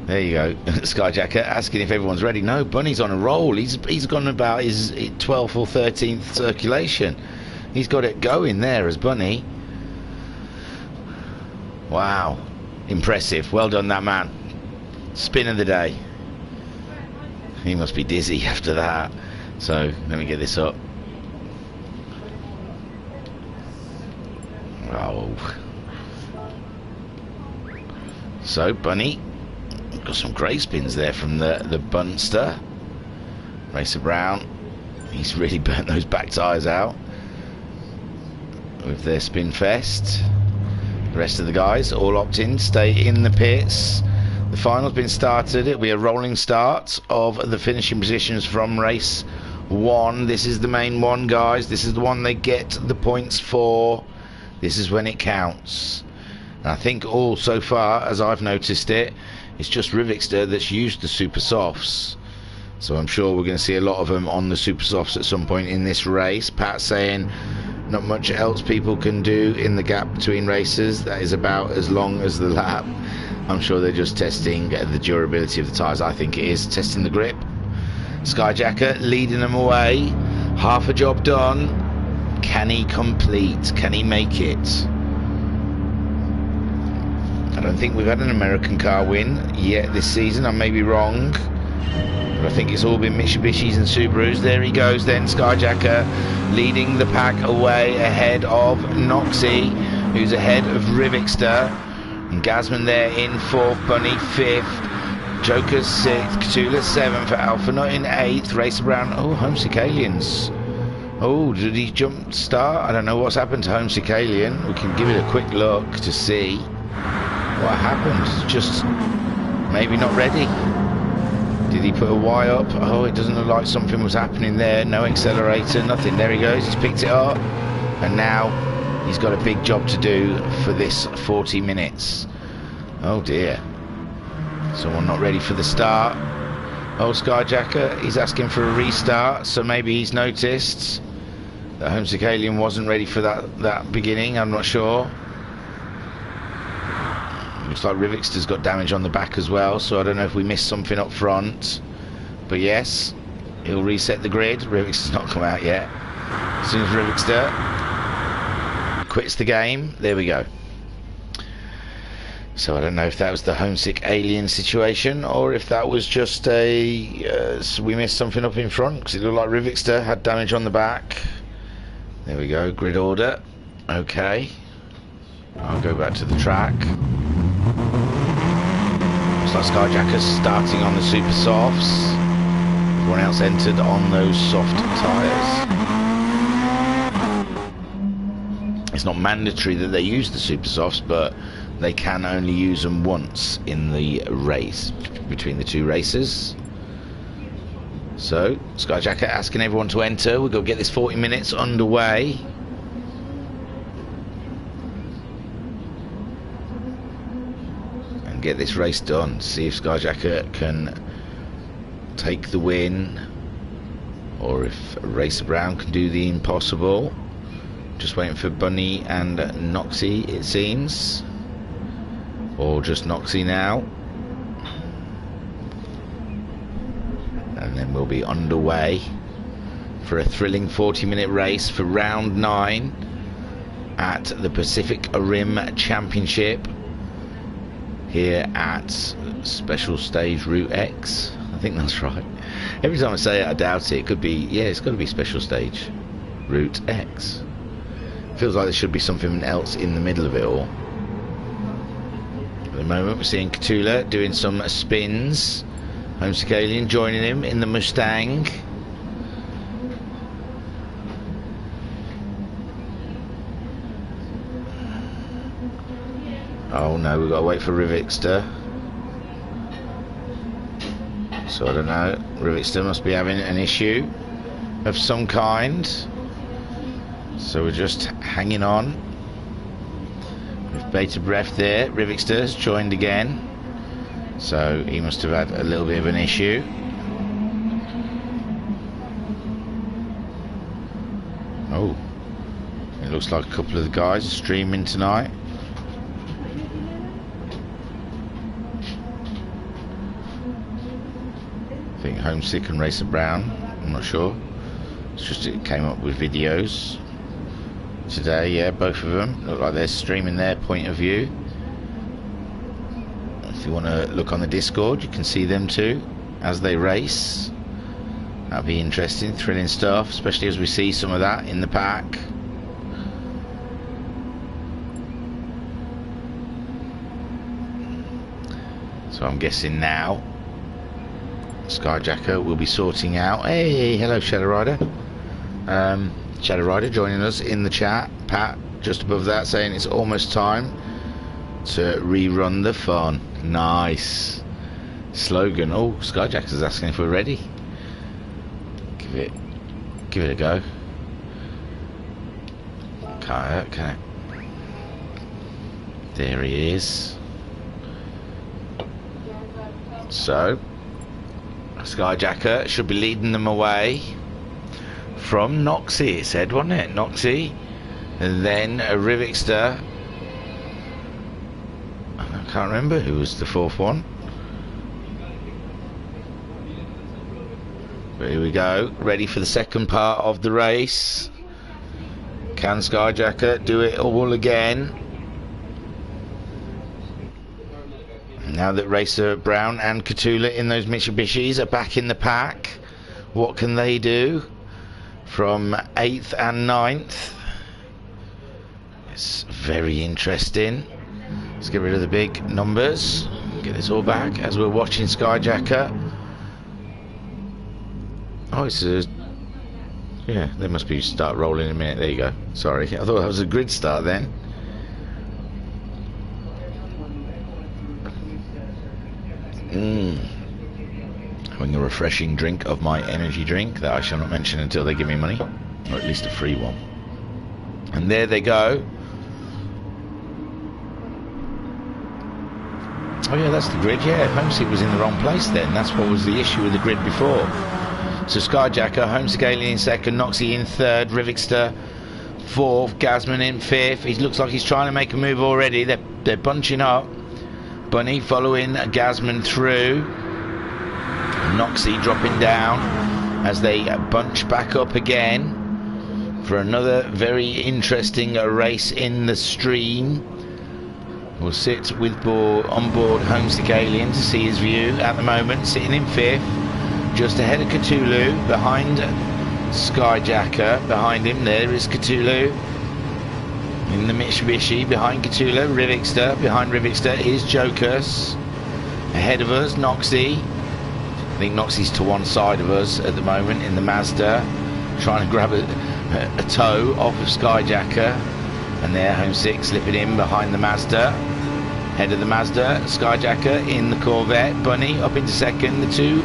There you go. Skyjacker asking if everyone's ready. No, Bunny's on a roll. He's gone about his 12th or 13th circulation. He's got it going there as Bunny. Wow, impressive. Well done, that man. Spin of the day. He must be dizzy after that. So let me get this up. Oh. So Bunny got some great spins there from the Bunster. Racer Brown, he's really burnt those back tyres out with their spin fest. The rest of the guys all opt in, stay in the pits. The final's been started. It'll be a rolling start of the finishing positions from race 1. This is the main one, guys. This is the one they get the points for. This is when it counts. And I think all so far, as I've noticed it, it's just Rivixter that's used the Super Softs. So I'm sure we're going to see a lot of them on the Super Softs at some point in this race. Pat saying not much else people can do in the gap between races. That is about as long as the lap. I'm sure they're just testing the durability of the tyres. I think it is testing the grip. Skyjacker leading them away. Half a job done. Can he complete? Can he make it? I don't think we've had an American car win yet this season. I may be wrong, but I think it's all been Mitsubishis and Subarus. There he goes then, Skyjacker leading the pack away ahead of Noxie, who's ahead of Rivixter, and Gazman there in 4th, Bunny 5th, Joker 6th, Cthulhu 7th, Alpha Nut in 8th, Racer Brown. Oh, Homesick Aliens. Oh, did he jump start? I don't know what's happened to Homesick Alien. We can give it a quick look to see what happened. Just maybe not ready. Did he put a Y up? Oh, it doesn't look like something was happening there. No accelerator, nothing. There he goes, he's picked it up, and now he's got a big job to do for this 40 minutes. Oh dear, someone not ready for the start. Oh, Skyjacker, he's asking for a restart, so maybe he's noticed that Homesick Alien wasn't ready for that beginning. I'm not sure. Looks like Rivixter's got damage on the back as well, so I don't know if we missed something up front. But yes, he'll reset the grid. Rivixter's not come out yet. As soon as Rivixter quits the game, there we go. So I don't know if that was the Homesick Alien situation, or if that was just a we missed something up in front, because it looked like Rivixter had damage on the back. There we go, grid order. Okay, I'll go back to the track. Looks like Skyjacker's starting on the Super Softs. Everyone else entered on those soft tyres. It's not mandatory that they use the Super Softs, but they can only use them once in the race between the two races. So Skyjacker asking everyone to enter. We've got to get this 40 minutes underway. And get this race done. See if Skyjacker can take the win, or if Racer Brown can do the impossible. Just waiting for Bunny and Noxie, it seems, or just Noxie now, and then we'll be underway for a thrilling 40-minute race for round 9 at the Pacific Rim Championship here at Special Stage Route X. I think that's right. Every time I say it I doubt it. It could be, yeah, it's got to be Special Stage Route X. Feels like there should be something else in the middle of it all. At the moment we're seeing Catula doing some spins. Homesicalian joining him in the Mustang. Oh no, we've got to wait for Rivixter. So I don't know, Rivixter must be having an issue of some kind. So we're just hanging on. With bated breath there, Rivixter's joined again. So he must have had a little bit of an issue. Oh, it looks like a couple of the guys are streaming tonight. I think Homesick and Racer Brown, I'm not sure. It's just it came up with videos today, yeah, both of them look like they're streaming their point of view. If you want to look on the Discord, you can see them too as they race. That'll be interesting, thrilling stuff, especially as we see some of that in the pack. So I'm guessing now Skyjacker will be sorting out. Hey, hello Shadow Rider. Shadow Rider joining us in the chat. Pat just above that saying it's almost time to rerun the fun. Nice slogan. Oh, Skyjacker's asking if we're ready. Give it a go. Can't hurt, can it? There he is. So Skyjacker should be leading them away from Noxie, it said, wasn't it? Noxie, and then a Rivixter. I can't remember who was the fourth one. But here we go, ready for the second part of the race. Can Skyjacker do it all again? Now that Racer Brown and Catula in those Mitsubishis are back in the pack, what can they do from 8th and 9th? It's very interesting. Let's get rid of the big numbers, get this all back as we're watching Skyjacker. Oh, it's a, yeah, they must be start rolling in a minute. There you go. Sorry, I thought that was a grid start then. Having a refreshing drink of my energy drink that I shall not mention until they give me money, or at least a free one. And there they go. Oh yeah, that's the grid. Yeah, Homesick was in the wrong place then. That's what was the issue with the grid before. So Skyjacker, Homesick Alien in second, Noxie in third, Rivixter fourth, Gasman in fifth. He looks like he's trying to make a move already. They're bunching up. Bunny following Gasman through. Noxie dropping down as they bunch back up again for another very interesting race in the stream. We'll sit with on board Homesick Alien to see his view at the moment, sitting in fifth, just ahead of Cthulhu, behind Skyjacker. Behind him there is Cthulhu in the Mitsubishi. Behind Cthulhu, Rivixter. Behind Rivixter is Jokers. Ahead of us, Noxie. I think Noxie's to one side of us at the moment in the Mazda, trying to grab a toe off of Skyjacker. And there, Homesick slipping in behind the Mazda. Head of the Mazda, Skyjacker in the Corvette. Bunny up into second. The two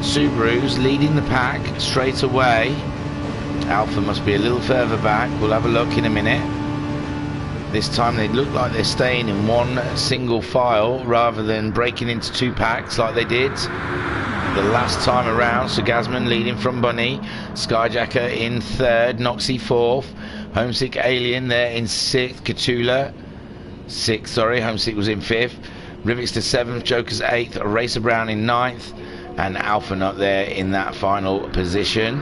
Subarus leading the pack straight away. Alpha must be a little further back. We'll have a look in a minute. This time they look like they're staying in one single file rather than breaking into two packs like they did the last time around. So Gasman leading from Bunny, Skyjacker in third, Noxie fourth, Homesick Alien there in sixth, Catula sixth, sorry, Homesick was in fifth, Rivix to seventh, Joker's eighth, Racer Brown in ninth, and Alpha Nut there in that final position.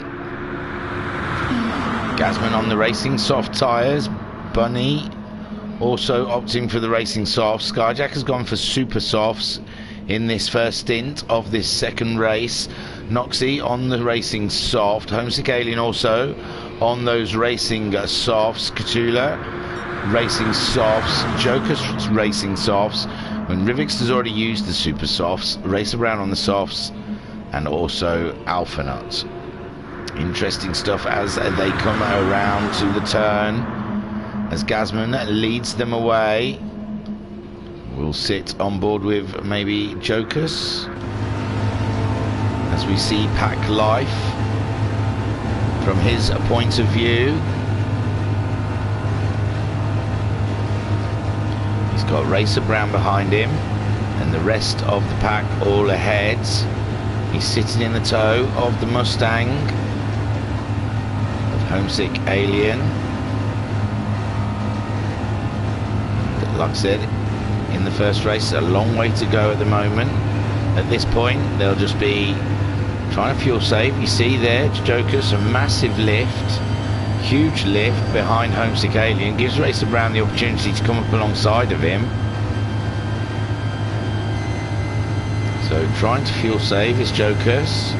Gasman on the racing soft tyres, Bunny also opting for the racing softs. Skyjack has gone for super softs in this first stint of this second race. Noxie on the racing soft, Homesick Alien also on those racing softs, Catula racing softs, Joker's racing softs, when Rivix has already used the super softs, Racer Brown on the softs, and also Alpha Nut. Interesting stuff as they come around to the turn, as Gasman leads them away. We'll sit on board with maybe Jokers as we see Pack Life from his point of view. He's got Racer Brown behind him and the rest of the pack all ahead. He's sitting in the tow of the Mustang of Homesick Alien. Like I said, in the first race, a long way to go at the moment. At this point, they'll just be trying to fuel save. You see there, Joker's a massive lift, huge lift behind Homesick Alien, gives Racer Brown the opportunity to come up alongside of him. So trying to fuel save is Joker's.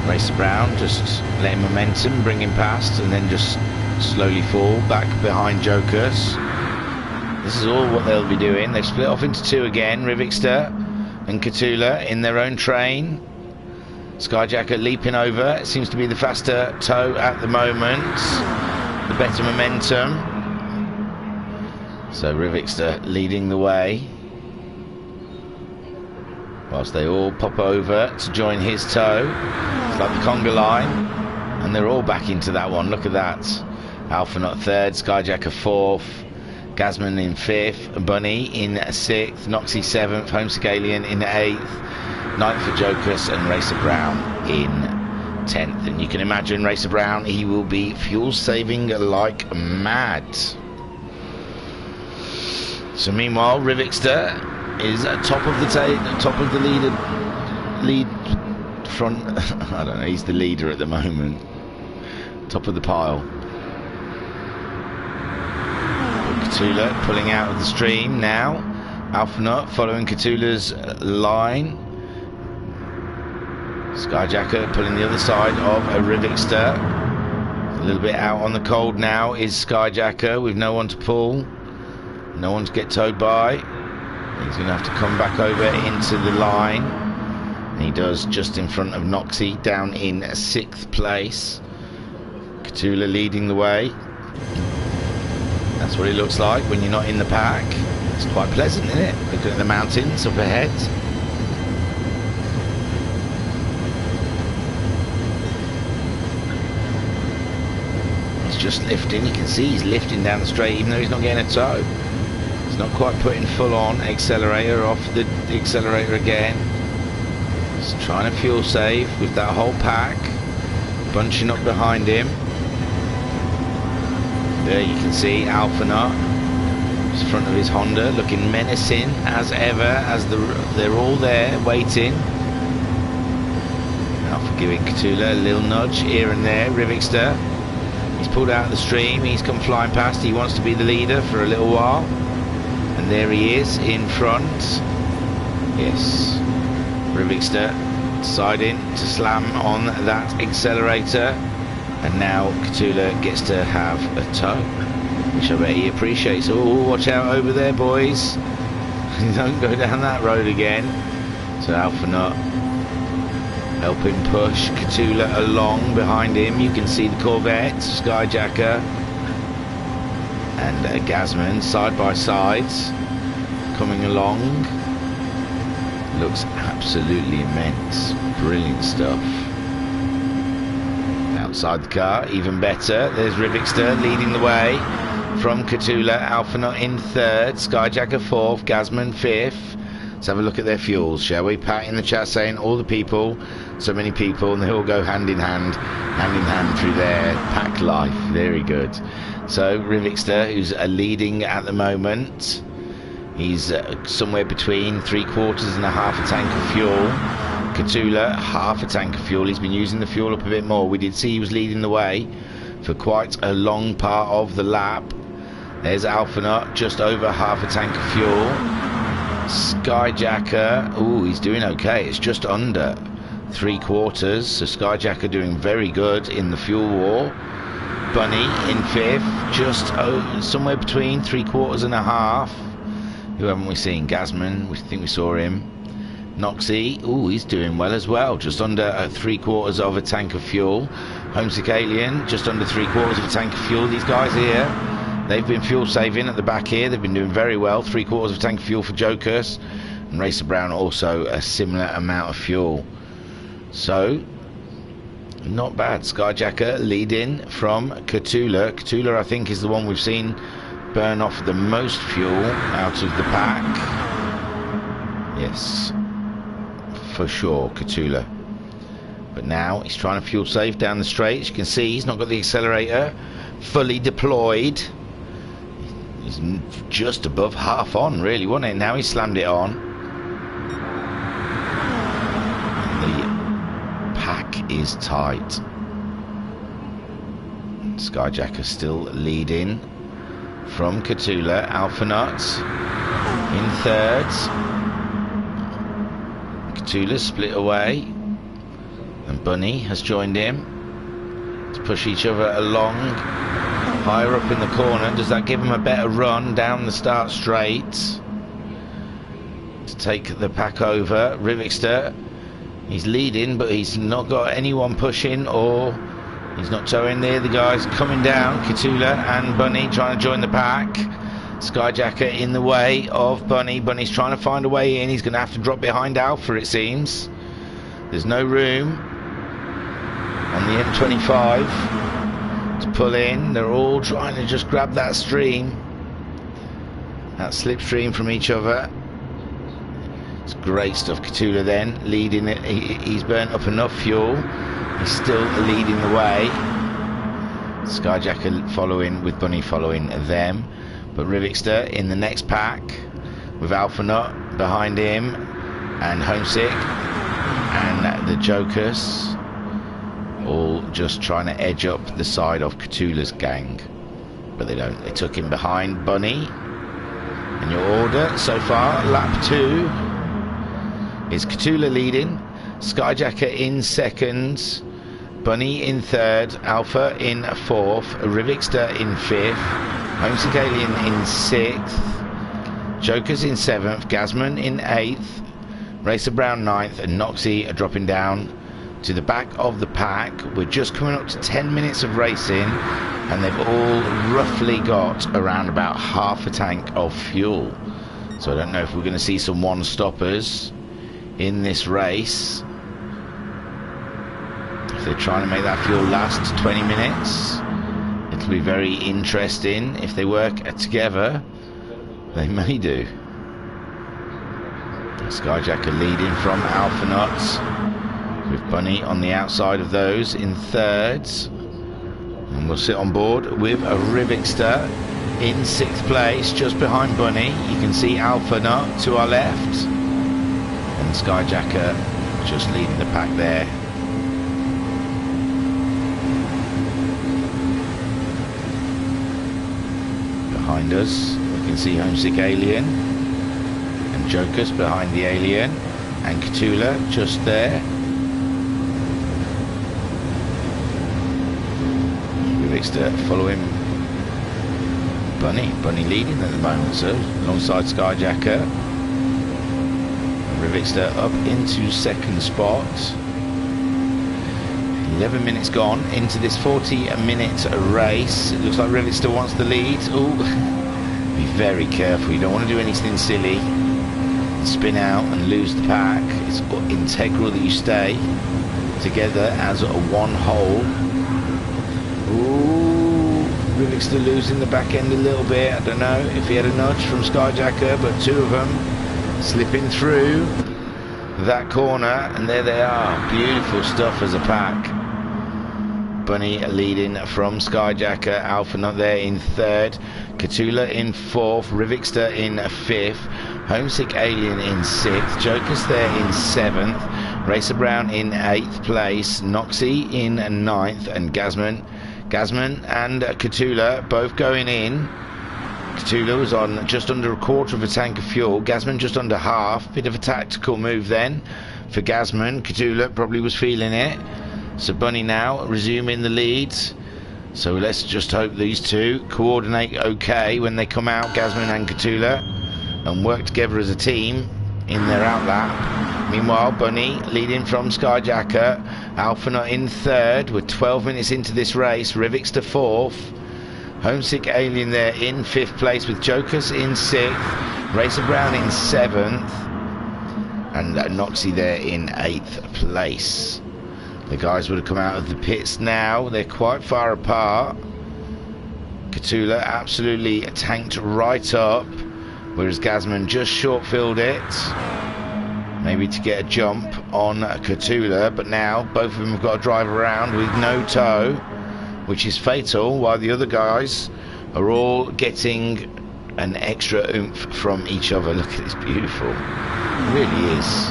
Racer Brown just letting momentum bring him past and then just slowly fall back behind Joker's. This is all what they'll be doing. They've split off into two again, Rivixter and Catula in their own train. Skyjacker leaping over. It seems to be the faster tow at the moment, the better momentum. So Rivixter leading the way, whilst they all pop over to join his tow. It's like the conga line, and they're all back into that one. Look at that. Alpha Nut third, Skyjacker fourth, Gasman in fifth, Bunny in sixth, Noxie seventh, Homesick Alien in eighth, ninth for Jokers, and Racer Brown in 10th. And you can imagine Racer Brown, he will be fuel saving like mad. So meanwhile, Rivixter is at top of the top of the lead front. I don't know, he's the leader at the moment, top of the pile. Catula pulling out of the stream now. Alpha Nut following Catula's line. Skyjacker pulling the other side of a Rivixter. A little bit out on the cold now is Skyjacker with no one to pull, no one to get towed by. He's going to have to come back over into the line. And he does, just in front of Noxie, down in 6th place. Catula leading the way. That's what it looks like when you're not in the pack. It's quite pleasant, isn't it? Looking at the mountains up ahead. He's just lifting. You can see he's lifting down the straight even though he's not getting a tow. He's not quite putting full on accelerator, off the accelerator again. He's trying to fuel save with that whole pack bunching up behind him. There you can see Alpha Nut in front of his Honda, looking menacing as ever, as they're all there waiting. Alpha giving Catula a little nudge here and there. Rivixter, he's pulled out of the stream, he's come flying past. He wants to be the leader for a little while, and there he is in front. Yes, Rivixter deciding to slam on that accelerator. And now Catula gets to have a tow, which I bet he appreciates. Oh, watch out over there, boys. Don't go down that road again. So Alpha Nut helping push Catula along behind him. You can see the Corvette, Skyjacker, and Gasman side by sides coming along. Looks absolutely immense. Brilliant stuff. Outside the car, even better. There's Rivixter leading the way from Catula. Alpha Nut in third, Skyjacker fourth, Gasman fifth, Let's have a look at their fuels, shall we? Pat in the chat saying all the people, so many people, and they all go hand in hand through their pack life. Very good. So Rivixter, who's leading at the moment, he's somewhere between 3/4 and a half a tank of fuel. Catula, half a tank of fuel. He's been using the fuel up a bit more. We did see he was leading the way for quite a long part of the lap. There's Alphanut, just over half a tank of fuel. Skyjacker, ooh, he's doing okay. It's just under 3/4. So Skyjacker doing very good in the fuel war. Bunny in 5th, just somewhere between 3/4 and a half. Who haven't we seen? Gasman, we think we saw him. Noxie, ooh, he's doing well as well. Just under 3/4 of a tank of fuel. Homesick Alien, just under 3/4 of a tank of fuel. These guys here, they've been fuel saving at the back here. They've been doing very well. 3/4 of a tank of fuel for Jokers. And Racer Brown also a similar amount of fuel. So, not bad. Skyjacker leading from Catula. Catula, I think, is the one we've seen burn off the most fuel out of the pack. Yes, for sure, Catula. But now he's trying to fuel save down the straight. As you can see, he's not got the accelerator fully deployed. He's just above half on, really, wasn't it? Now he's slammed it on. The pack is tight. Skyjacker still leading from Catula. Alphanut in 3rd. Catula split away, and Bunny has joined him to push each other along higher up in the corner. Does that give him a better run down the start straight to take the pack over? Rivixter, he's leading, but he's not got anyone pushing, or he's not towing near the guys coming down. Catula and Bunny trying to join the pack. Skyjacker in the way of Bunny. Bunny's trying to find a way in. He's going to have to drop behind Alpha, it seems. There's no room on the M25 to pull in. They're all trying to just grab that stream, that slipstream from each other. It's great stuff. Catula then leading it. He's burnt up enough fuel. He's still leading the way. Skyjacker following, with Bunny following them. But Rivixter in the next pack with Alphanut behind him, and Homesick and the Jokers all just trying to edge up the side of Catula's gang, but they don't. They took him behind. Bunny, in your order so far, lap 2 is Catula leading, Skyjacker in 2nd, Bunny in 3rd, Alpha in 4th, Rivixter in 5th, Homesick Alien in 6th, Jokers in 7th, Gasman in 8th, Racer Brown 9th, and Noxie are dropping down to the back of the pack. We're just coming up to 10 minutes of racing, and they've all roughly got around about half a tank of fuel. So I don't know if we're going to see some one-stoppers in this race. If they're trying to make that fuel last 20 minutes, it'll be very interesting. If they work together, they may do. Skyjacker leading from Alphanut, with Bunny on the outside of those in 3rd. And we'll sit on board with a Rivixter in 6th place, just behind Bunny. You can see Alphanut to our left, and Skyjacker just leading the pack there. Behind us we can see Homesick Alien and Jokers behind the Alien, and Catula just there. Rivixter following Bunny leading at the moment, so alongside Skyjacker. Rivixter up into 2nd spot. 11 minutes gone into this 40-minute race. It looks like Rivixter wants the lead. Ooh, be very careful. You don't want to do anything silly, spin out and lose the pack. It's integral that you stay together as one whole. Ooh, Rivixter losing the back end a little bit. I don't know if he had a nudge from Skyjacker, but 2 of them slipping through that corner, and there they are. Beautiful stuff as a pack. Bunny leading from Skyjacker, Alpha not there in third, Catula in fourth, Rivixter in fifth, Homesick Alien in sixth, Joker's there in seventh, Racer Brown in eighth place, Noxie in ninth, and Gazman and Catula both going in. Catula was on just under a quarter of a tank of fuel, Gazman just under half. Bit of a tactical move then for Gazman. Catula probably was feeling it. So Bunny now resuming the lead. So let's just hope these two coordinate okay when they come out, Gazman and Catula, and work together as a team in their outlap. Meanwhile, Bunny leading from Skyjacker, Alpha in third. We're 12 minutes into this race. Rivix to fourth. Homesick Alien there in fifth place with Jokers in sixth. Racer Brown in seventh. And Noxie there in eighth place. The guys would have come out of the pits now. They're quite far apart. Catula absolutely tanked right up, whereas Gazman just short-filled it, maybe to get a jump on Catula. But now both of them have got to drive around with no tow, which is fatal, while the other guys are all getting an extra oomph from each other. Look at this, beautiful. It really is.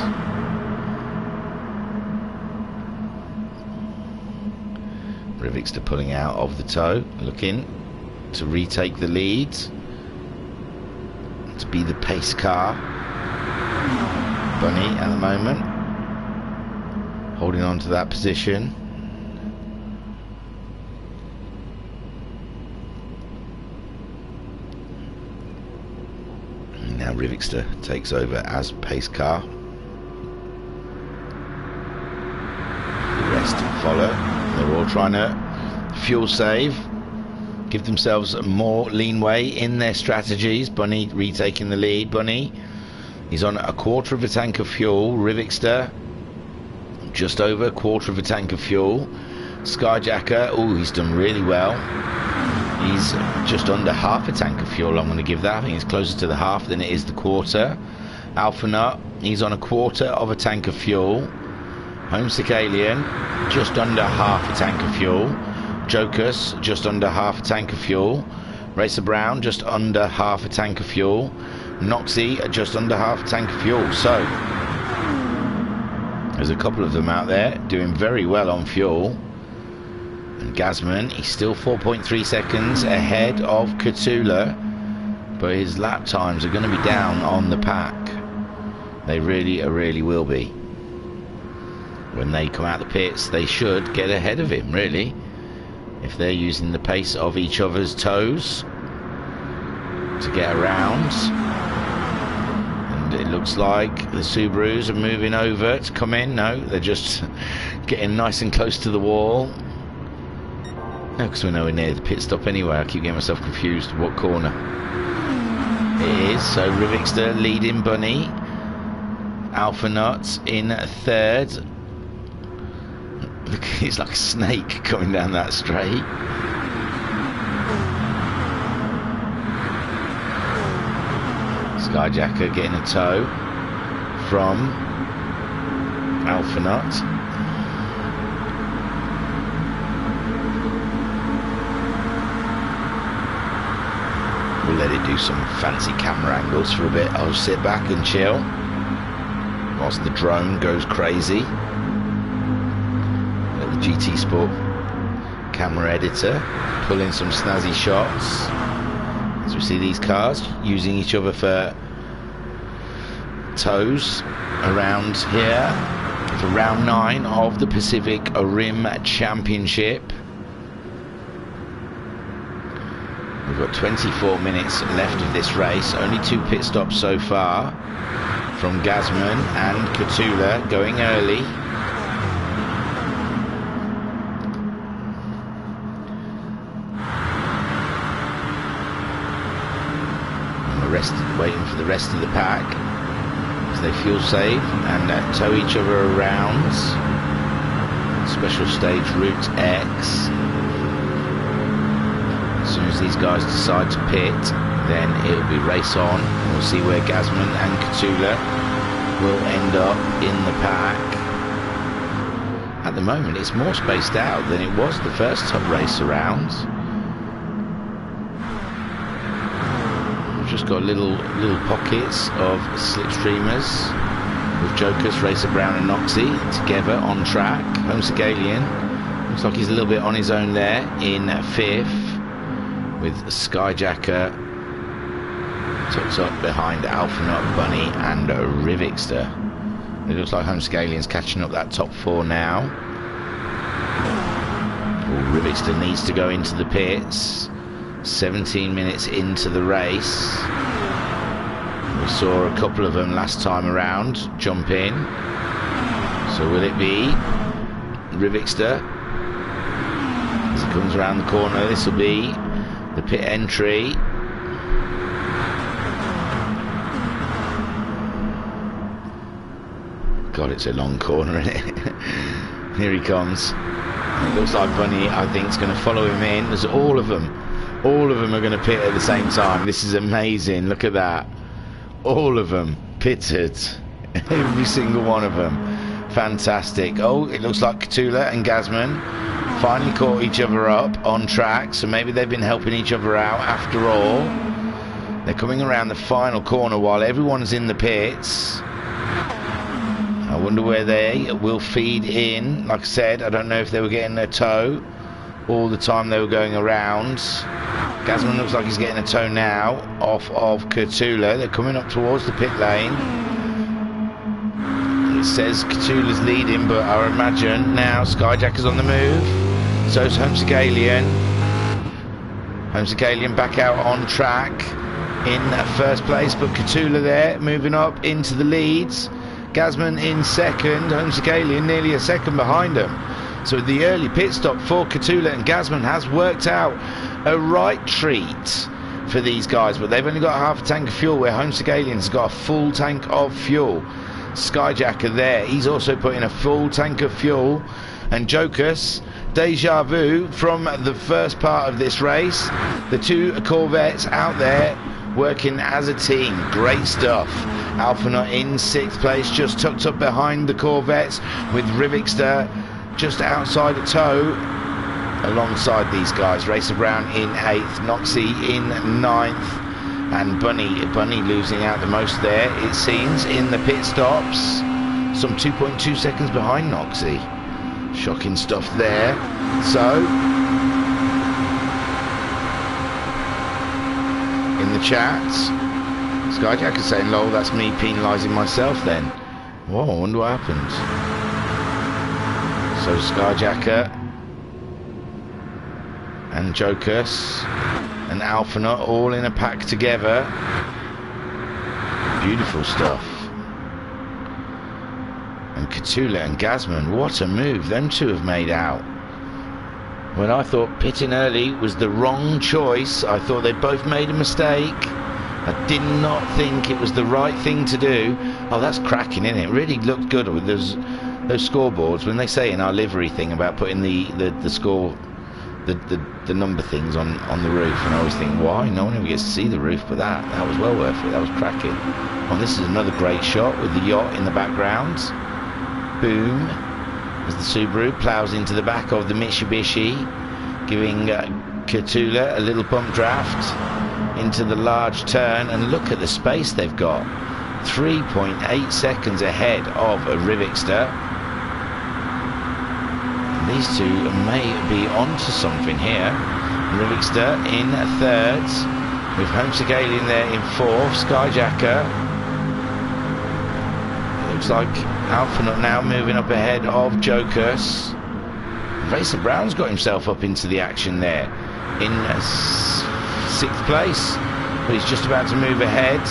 Rivixter pulling out of the tow, looking to retake the lead, to be the pace car. Bunny at the moment holding on to that position. And now Rivixter takes over as pace car. The rest follow. They're all trying to fuel save, give themselves more leeway in their strategies. Bunny retaking the lead. Bunny, he's on a quarter of a tank of fuel. Rivixter, just over a quarter of a tank of fuel. Skyjacker, oh, he's done really well. He's just under half a tank of fuel, I'm going to give that. I think it's closer to the half than it is the quarter. Alpha Nut, he's on a quarter of a tank of fuel. Homesick Alien, just under half a tank of fuel. Jokers, just under half a tank of fuel. Racer Brown, just under half a tank of fuel. Noxie, just under half a tank of fuel. So there's a couple of them out there doing very well on fuel. And Gazman, he's still 4.3 seconds ahead of Catula, but his lap times are going to be down on the pack. They really will be. When they come out the pits, they should get ahead of him, really, if they're using the pace of each other's toes to get around. And it looks like the Subarus are moving over to come in. No, they're just getting nice and close to the wall. No, because we're nowhere near the pit stop anyway. I keep getting myself confused what corner it is. So Rivixter leading Bunny. Alpha Nuts in third. Look, he's like a snake coming down that straight. Skyjacker getting a tow from Alpha Nut. We'll let it do some fancy camera angles for a bit. I'll sit back and chill whilst the drone goes crazy. GTSport camera editor pulling some snazzy shots as we see these cars using each other for tows around here for round 9 of the Pacific Rim Championship. We've got 24 minutes left of this race, only 2 pit stops so far from Gazman and Catula going early. Waiting for the rest of the pack as they fuel save and tow each other around. Special stage Route X. As soon as these guys decide to pit, then it'll be race on. We'll see where Gasman and Katula will end up in the pack. At the moment, it's more spaced out than it was the first top race around. We've just got little pockets of slipstreamers with Jokers, Racer Brown and Noxie together on track. Homesagalian looks like he's a little bit on his own there in 5th, with Skyjacker tucked up behind Alphanut, Bunny and Rivixter. It looks like Homesagalian's catching up that top 4 now. Rivixter needs to go into the pits. 17 minutes into the race. We saw a couple of them last time around jump in. So will it be Rivixter? As he comes around the corner, this will be the pit entry. God, it's a long corner, isn't it? Here he comes. It looks like Bunny, I think, is going to follow him in. There's all of them. All of them are going to pit at the same time. This is amazing. Look at that. All of them pitted. Every single one of them. Fantastic. Oh, it looks like Katula and Gasman finally caught each other up on track. So maybe they've been helping each other out after all. They're coming around the final corner while everyone's in the pits. I wonder where they will feed in. Like I said, I don't know if they were getting a tow all the time they were going around. Gasman looks like he's getting a tow now off of Katula. They're coming up towards the pit lane. It says Katula's leading, but I imagine now Skyjacker's on the move. So's Homesagalian. Homesagalian back out on track in 1st place, but Katula there moving up into the leads. Gasman in 2nd, Homesagalian nearly a second behind him. So the early pit stop for Katula and Gasman has worked out a right treat for these guys, but they've only got half a tank of fuel, where Homesagalian's got a full tank of fuel. Skyjacker there, he's also put in a full tank of fuel. And Jokus, deja vu from the first part of this race. The 2 Corvettes out there working as a team. Great stuff. Alphanut in 6th place, just tucked up behind the Corvettes, with Rivixter just outside a tow alongside these guys. Racer Brown in 8th, Noxie in 9th, and Bunny losing out the most there, it seems, in the pit stops. Some 2.2 seconds behind Noxie. Shocking stuff there. So in the chat, Skyjacker saying, lol, that's me penalising myself then. Whoa, I wonder what happened. So Skyjacker and Jokus and Alphanut all in a pack together. Beautiful stuff. And Katula and Gasman, what a move them 2 have made out. When I thought pitting early was the wrong choice, I thought they both made a mistake. I did not think it was the right thing to do. Oh, that's cracking, isn't it? It really looked good with those scoreboards. When they say in our livery thing about putting the score, the number things on the roof, and I always think, why? No one ever gets to see the roof, but that was well worth it. That was cracking. Well, this is another great shot with the yacht in the background. Boom. As the Subaru plows into the back of the Mitsubishi, giving Katula a little bump draft into the large turn, and look at the space they've got. 3.8 seconds ahead of a Rivixter. These 2 may be onto something here. Rivixter in 3rd, with Homesagalian there in 4th. Skyjacker, looks like Alphanut now moving up ahead of Jokus. Racer Brown's got himself up into the action there in 6th place, but he's just about to move ahead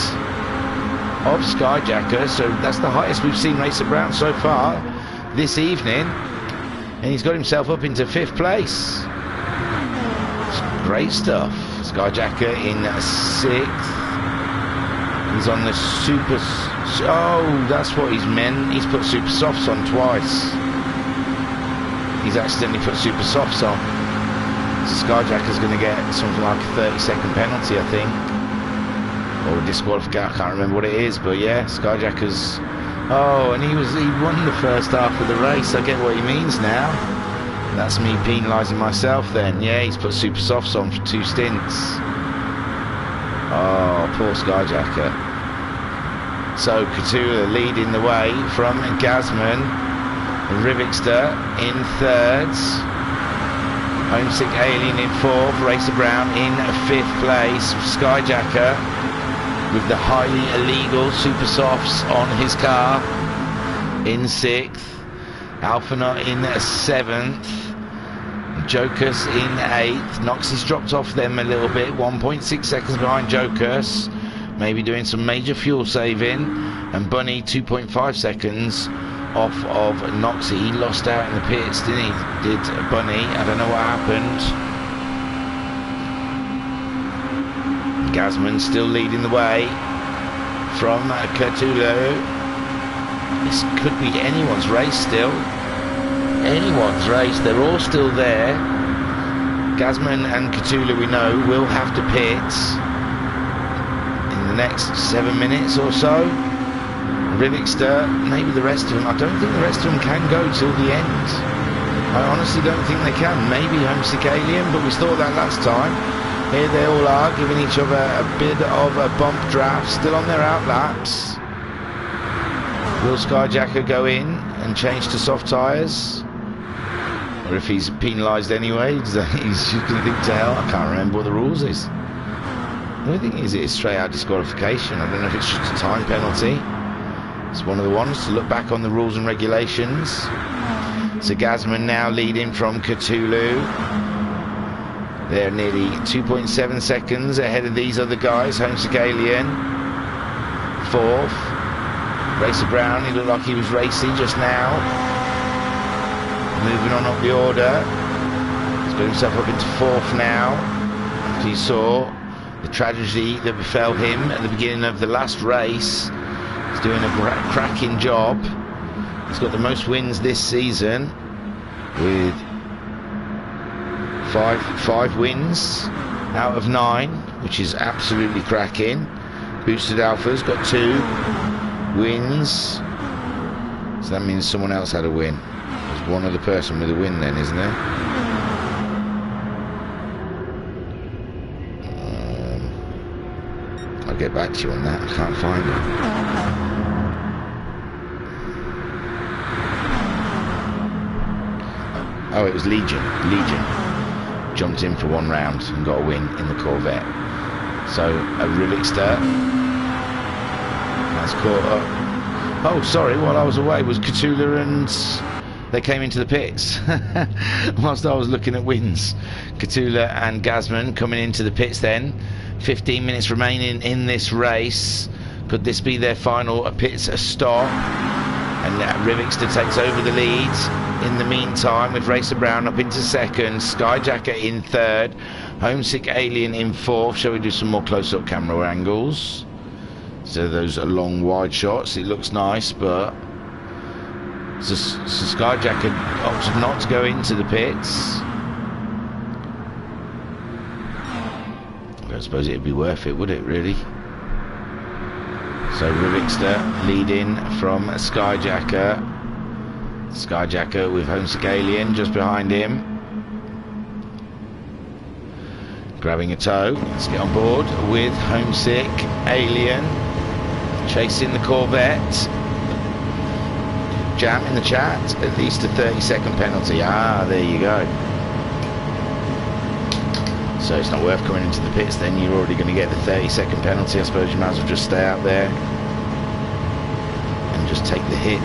of Skyjacker. So that's the highest we've seen Racer Brown so far this evening, and he's got himself up into 5th place. It's great stuff. Skyjacker in 6th. He's on the super. Oh, that's what he's meant. He's put super softs on twice. He's accidentally put super softs on. Skyjacker's going to get something like a 30-second penalty, I think. or disqualification. I can't remember what it is, but yeah, Skyjacker's. Oh, and he won the first half of the race. I get what he means now. That's me penalising myself then. Yeah, he's put super softs on for 2 stints. Oh, poor Skyjacker. So Katula leading the way from Gazman. Rivixter in 3rd. Homesick Alien in 4th. Racer Brown in 5th place. Skyjacker with the highly illegal super softs on his car in 6th. Alphanaut in 7th. Jokus in 8th. Noxie's dropped off them a little bit, 1.6 seconds behind Jokus, maybe doing some major fuel saving, and Bunny 2.5 seconds off of Noxie. He lost out in the pits, didn't he? Did Bunny? I don't know what happened. Gazman still leading the way from Catulo. This could be anyone's race still. Anyone's race. They're all still there. Gazman and Catulo, we know, will have to pit in the next 7 minutes or so. Rivixter, maybe the rest of them. I don't think the rest of them can go till the end. I honestly don't think they can. Maybe Homesick Alien, but we thought that last time. Here they all are, giving each other a bit of a bump draft, still on their out laps. Will Skyjacker go in and change to soft tyres? Or if he's penalised anyway, he's just going to think to hell. I can't remember what the rules is. The only thing is, it's straight out disqualification. I don't know if it's just a time penalty. It's one of the ones to look back on the rules and regulations. So Gazman now leading from Cthulhu. They're nearly 2.7 seconds ahead of these other guys. Homesick Alien 4th. Racer Brown, he looked like he was racing just now. Moving on up the order. He's got himself up into 4th now, after he saw the tragedy that befell him at the beginning of the last race. He's doing a cracking job. He's got the most wins this season with five wins out of 9, which is absolutely cracking. Boosted Alpha's got 2 wins, so that means someone else had a win. There's one other person with a win then, isn't there? I'll get back to you on that. I can't find it. Oh, it was Legion. Jumped in for 1 round and got a win in the Corvette. So a Rivixter has caught up. Oh, sorry, while I was away was Cthulhu, and they came into the pits whilst I was looking at wins. Cthulhu and Gazman coming into the pits then. 15 minutes remaining in this race. Could this be their final pits stop? And Rivixter takes over the lead. In the meantime, with Racer Brown up into 2nd, Skyjacker in 3rd, Homesick Alien in 4th. Shall we do some more close-up camera angles? So those are long, wide shots. It looks nice, but so Skyjacker opted not to go into the pits. I don't suppose it'd be worth it, would it, really? So Rivixter leading from Skyjacker. Skyjacker with Homesick Alien just behind him. Grabbing a tow. Let's get on board with Homesick Alien. Chasing the Corvette. Jam in the chat. At least a 30-second penalty. Ah, there you go. So it's not worth coming into the pits then. You're already going to get the 30-second penalty. I suppose you might as well just stay out there and just take the hit.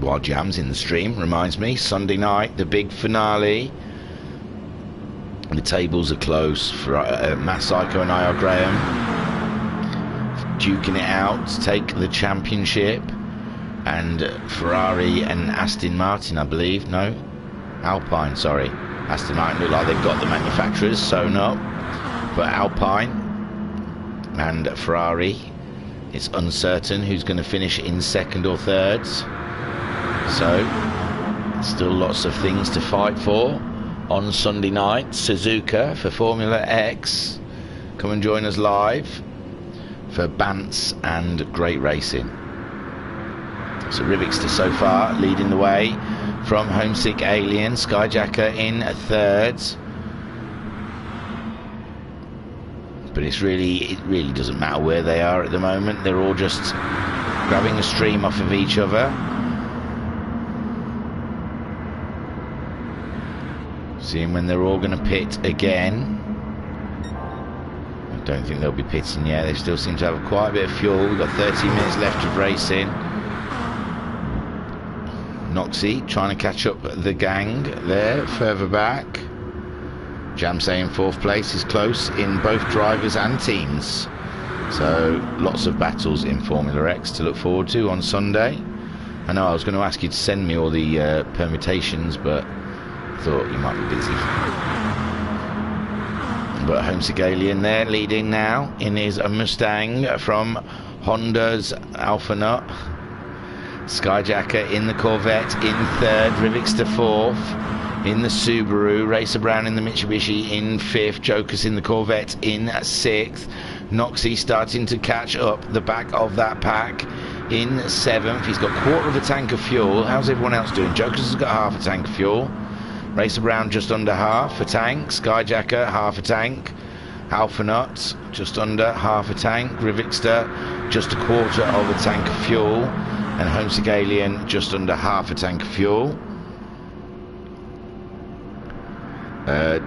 While Jam's in the stream, reminds me, Sunday night, the big finale. The tables are close for Matt Psycho and I.R. Graham duking it out to take the championship, and Ferrari and Aston Martin, I believe, no, Alpine, sorry, Aston Martin look like they've got the manufacturers sewn up, but Alpine and Ferrari It's uncertain who's going to finish in second or third. So, still lots of things to fight for. On Sunday night, Suzuka for Formula X. Come and join us live for Bants and great racing. So Rivixter so far leading the way from Homesick Alien. Skyjacker in third. But it really doesn't matter where they are at the moment. They're all just grabbing a stream off of each other. Seeing when they're all going to pit again. I don't think they'll be pitting yet. They still seem to have quite a bit of fuel. We've got 30 minutes left of racing. Noxie trying to catch up the gang there, further back. Jamsay in fourth place is close in both drivers and teams. So lots of battles in Formula X to look forward to on Sunday. I know I was going to ask you to send me all the permutations, but I thought you might be busy. But Homesick Alien there leading now in his Mustang from Honda's Alpha Nut. Skyjacker in the Corvette in third. Rivixter fourth in the Subaru. Racer Brown in the Mitsubishi in fifth. Jokers in the Corvette in sixth. Noxie starting to catch up the back of that pack in seventh. He's got quarter of a tank of fuel. How's everyone else doing? Jokers has got half a tank of fuel. Racer Brown just under half a tank. Skyjacker half a tank. Alpha Nut just under half a tank. Rivixter just a quarter of a tank of fuel. And Homesick Alien just under half a tank of fuel.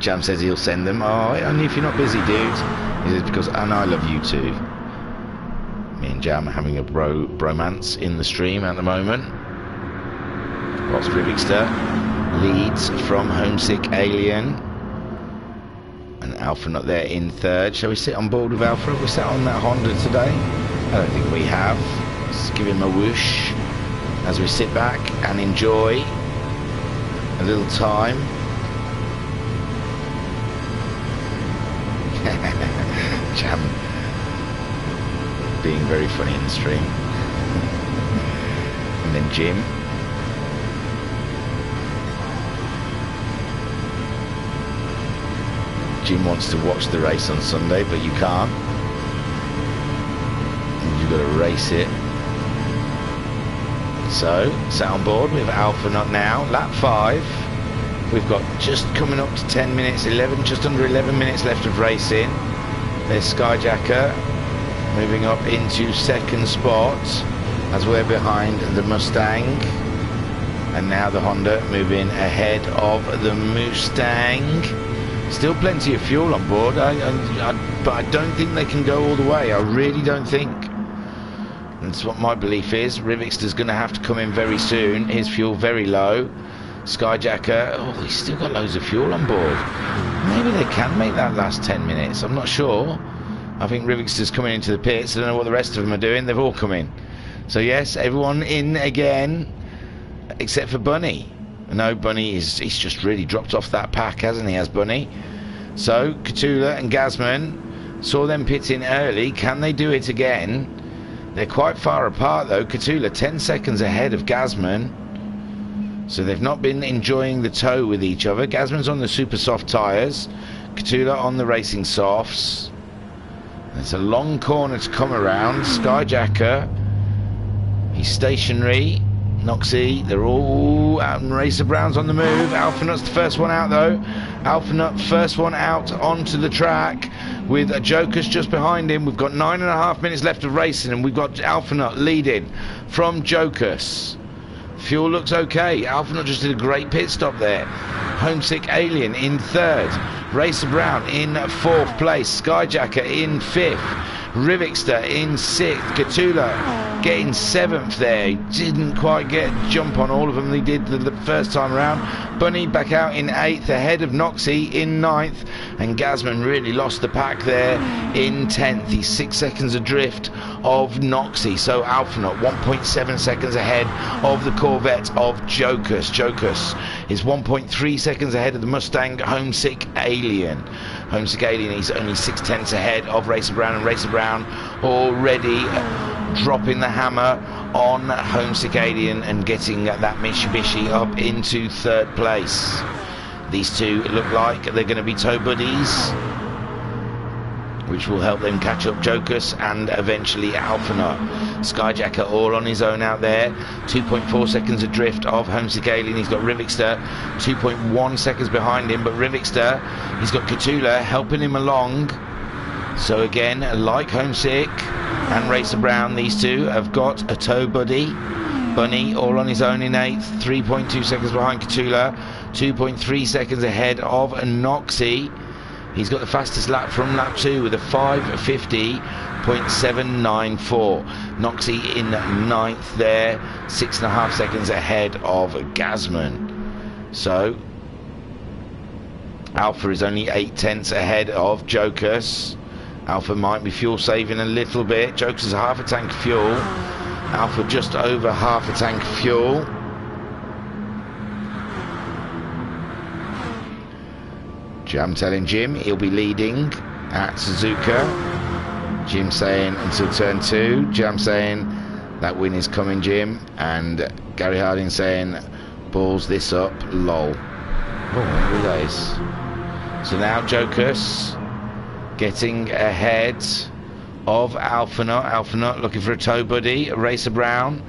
Jam says he'll send them. Oh, only if you're not busy, dude. He says because, and I love you too. Me and Jam are having a bromance in the stream at the moment. Whilst Rivixter leads from Homesick Alien. And Alpha Nut there in third. Shall we sit on board with Alpha? Have we sat on that Honda today? I don't think we have. Let's give him a whoosh as we sit back and enjoy a little time. Jam being very funny in the stream. And then Jim. Jim wants to watch the race on Sunday, but you can't. You've got to race it. So, sat on board with Alpha Nut now, lap 5. We've got just coming up to 10 minutes, just under 11 minutes left of racing. There's Skyjacker moving up into second spot as we're behind the Mustang. And now the Honda moving ahead of the Mustang. Still plenty of fuel on board, but I don't think they can go all the way. I really don't think. That's what my belief is. Rivixter's going to have to come in very soon. His fuel very low. Skyjacker, oh, he's still got loads of fuel on board. Maybe they can make that last 10 minutes. I'm not sure. I think Rivixter's coming into the pits. I don't know what the rest of them are doing. They've all come in. So yes, everyone in again, except for Bunny. No, Bunny he's just really dropped off that pack, hasn't he, as Bunny? So, Katula and Gazman saw them pit in early. Can they do it again? They're quite far apart, though. Katula 10 seconds ahead of Gazman. So they've not been enjoying the tow with each other. Gazman's on the super soft tyres. Katula on the racing softs. It's a long corner to come around. Skyjacker, he's stationary. Noxie, they're all out, and Racer Brown's on the move. Alpha Nut's the first one out, though. Alpha Nut first one out onto the track with Jokers just behind him. We've got 9.5 minutes left of racing, and we've got Alpha Nut leading from Jokers. Fuel looks okay. Alpha Nut just did a great pit stop there. Homesick Alien in third. Racer Brown in fourth place. Skyjacker in fifth. Rivixter in sixth. Katula getting 7th there. Didn't quite get a jump on all of them. They did the first time around. Bunny back out in 8th, ahead of Noxie in 9th, and Gazman really lost the pack there in 10th. He's 6 seconds adrift of Noxie, so Alphanaut 1.7 seconds ahead of the Corvette of Jokus. Jokus is 1.3 seconds ahead of the Mustang Homesick Alien. Homesick Alien, he's only 6/10 ahead of Racer Brown, and Racer Brown already dropping the hammer on Homesick Alien and getting that Mitsubishi up into 3rd place. These two look like they're going to be toe buddies, which will help them catch up Jokus and eventually Alphanaut. Skyjacker all on his own out there, 2.4 seconds adrift of Homesick Alien. He's got Rivixter 2.1 seconds behind him, but Rivixter, he's got Cthulhu helping him along. So again, like Homesick and Racer Brown, these two have got a toe buddy. Bunny all on his own in 8th, 3.2 seconds behind Cthulhu, 2.3 seconds ahead of Noxie. He's got the fastest lap from lap 2 with a 5:50.794. Noxie in 9th there, 6.5 seconds ahead of Gazman. So Alpha is only 8/10 ahead of Jokus. Alpha might be fuel saving a little bit. Jokus is half a tank of fuel. Alpha just over half a tank of fuel. I'm telling Jim he'll be leading at Suzuka. Jim saying until turn 2. Jam saying that win is coming, Jim. And Gary Harding saying balls this up, lol. Oh, relays. So now Jokus getting ahead of Alphanaut. Alphanaut looking for a toe buddy. Racer Brown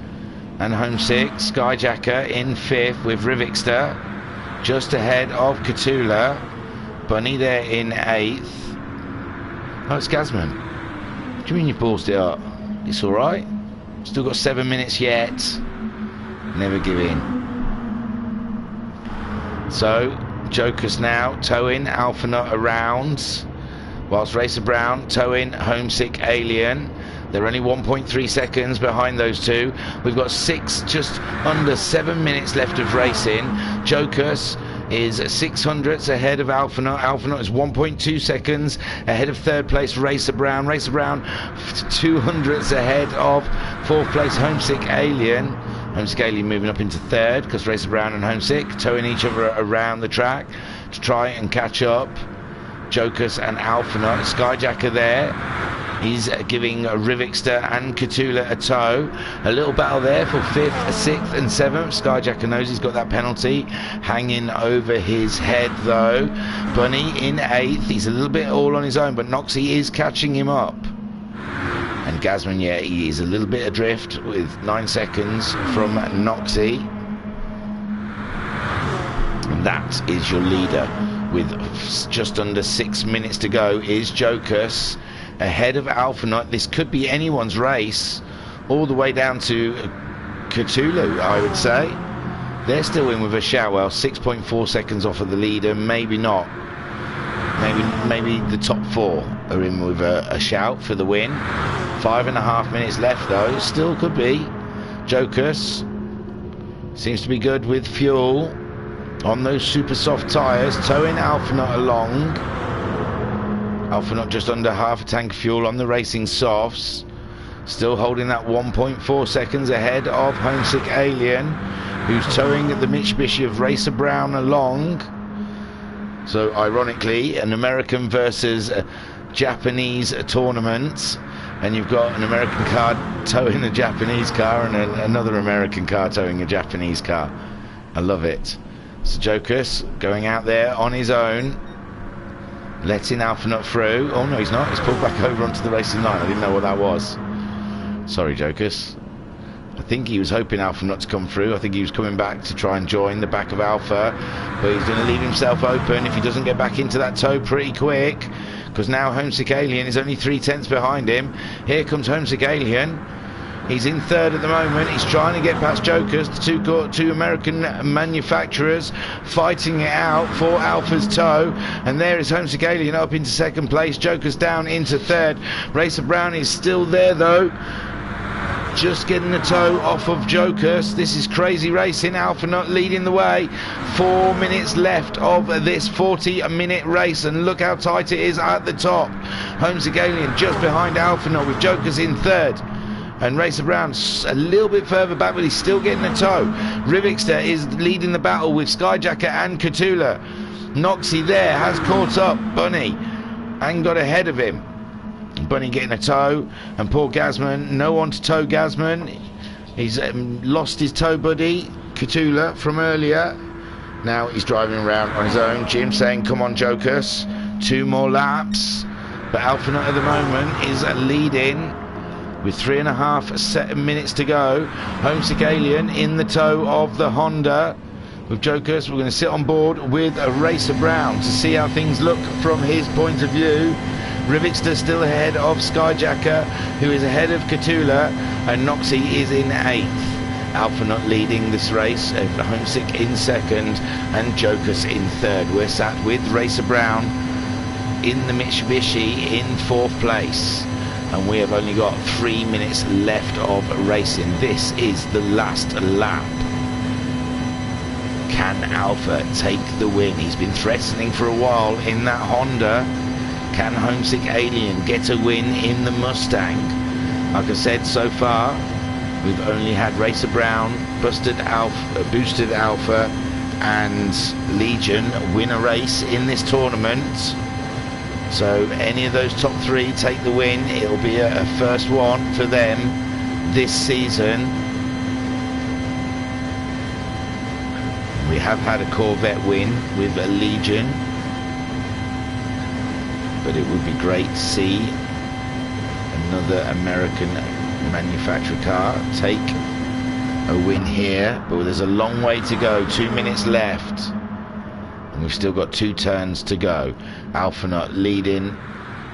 and Homesick. Skyjacker in 5th with Rivixter just ahead of Cthulhu. Bunny there in 8th. Oh, it's Gazman. What do you mean you ballsed it up? It's alright. Still got 7 minutes yet. Never give in. So, Jokus now towing Alphanaut around, whilst Racer Brown towing Homesick Alien. They're only 1.3 seconds behind those two. We've got just under 7 minutes left of racing. Jokus is 600ths ahead of Alphanaut. Alphanaut is 1.2 seconds ahead of 3rd place Racer Brown. Racer Brown 200ths ahead of 4th place Homesick Alien. Homesick Alien moving up into 3rd because Racer Brown and Homesick towing each other around the track to try and catch up Jokus and Alphanaut. Skyjacker there. He's giving Rivixter and Cthulhu a tow. A little battle there for 5th, 6th and 7th. Skyjacker knows he's got that penalty hanging over his head though. Bunny in 8th. He's a little bit all on his own, but Noxie is catching him up. And Gazman, yeah, he is a little bit adrift with 9 seconds from Noxie. And that is your leader with just under 6 minutes to go is Jokus. Ahead of Alphanaut. This could be anyone's race, all the way down to Cthulhu, I would say. They're still in with a shout. Well, 6.4 seconds off of the leader. Maybe not. Maybe the top 4 are in with a shout for the win. 5.5 minutes left though. Still could be. Jokus seems to be good with fuel on those super soft tyres, towing Alphanaut along. Alphanaut just under half a tank of fuel on the racing softs. Still holding that 1.4 seconds ahead of Homesick Alien, who's towing the Mitsubishi of Racer Brown along. So ironically, an American versus a Japanese tournament, and you've got an American car towing a Japanese car and another American car towing a Japanese car. I love it. So Jokus going out there on his own, letting Alphanaut through. Oh no, he's not. He's pulled back over onto the racing line. I didn't know what that was. Sorry, Jokus. I think he was hoping Alphanaut to come through. I think he was coming back to try and join the back of Alpha, but he's going to leave himself open if he doesn't get back into that tow pretty quick, because now Homesick Alien is only 3/10 behind him. Here comes Homesick Alien. He's in 3rd at the moment. He's trying to get past Jokus. The two American manufacturers fighting it out for Alpha's tow. And there is Homesick Alien up into 2nd place. Jokus down into 3rd. Racer Brown is still there though. just getting the toe off of Jokers. This is crazy racing. Alpha Nut leading the way. 4 minutes left of this 40-minute race, and look how tight it is at the top. Homesick Alien just behind Alpha Nut with Jokers in third. And Racer Brown a little bit further back, but he's still getting a toe. Rivixter is leading the battle with Skyjacker and Cthulhu. Noxie there has caught up Bunny and got ahead of him. Bunny getting a toe, and poor Gasman, no one to tow Gasman. He's lost his tow buddy, Cthulhu, from earlier. Now he's driving around on his own. Jim saying, come on Jokers, 2 more laps. But Alpha Nut at the moment is leading with 3.5 minutes to go. Homesick Alien in the tow of the Honda. With Jokers, we're going to sit on board with a Racer Brown to see how things look from his point of view. Rivixter still ahead of Skyjacker, who is ahead of Cthulhu, and Noxie is in 8th. Alpha Nut leading this race, Homesick in 2nd, and Jokers in 3rd. We're sat with Racer Brown in the Mitsubishi in 4th place, and we have only got 3 minutes left of racing. This is the last lap. Can Alpha take the win? He's been threatening for a while in that Honda. Can Homesick Alien get a win in the Mustang? Like I said, so far we've only had Racer Brown, Boosted Alpha and Legion win a race in this tournament. So any of those top 3 take the win, it'll be a first one for them this season. We have had a Corvette win with a Legion, but it would be great to see another American manufactured car take a win here. But there's a long way to go, 2 minutes left, and we've still got 2 turns to go. Alpha Nut leading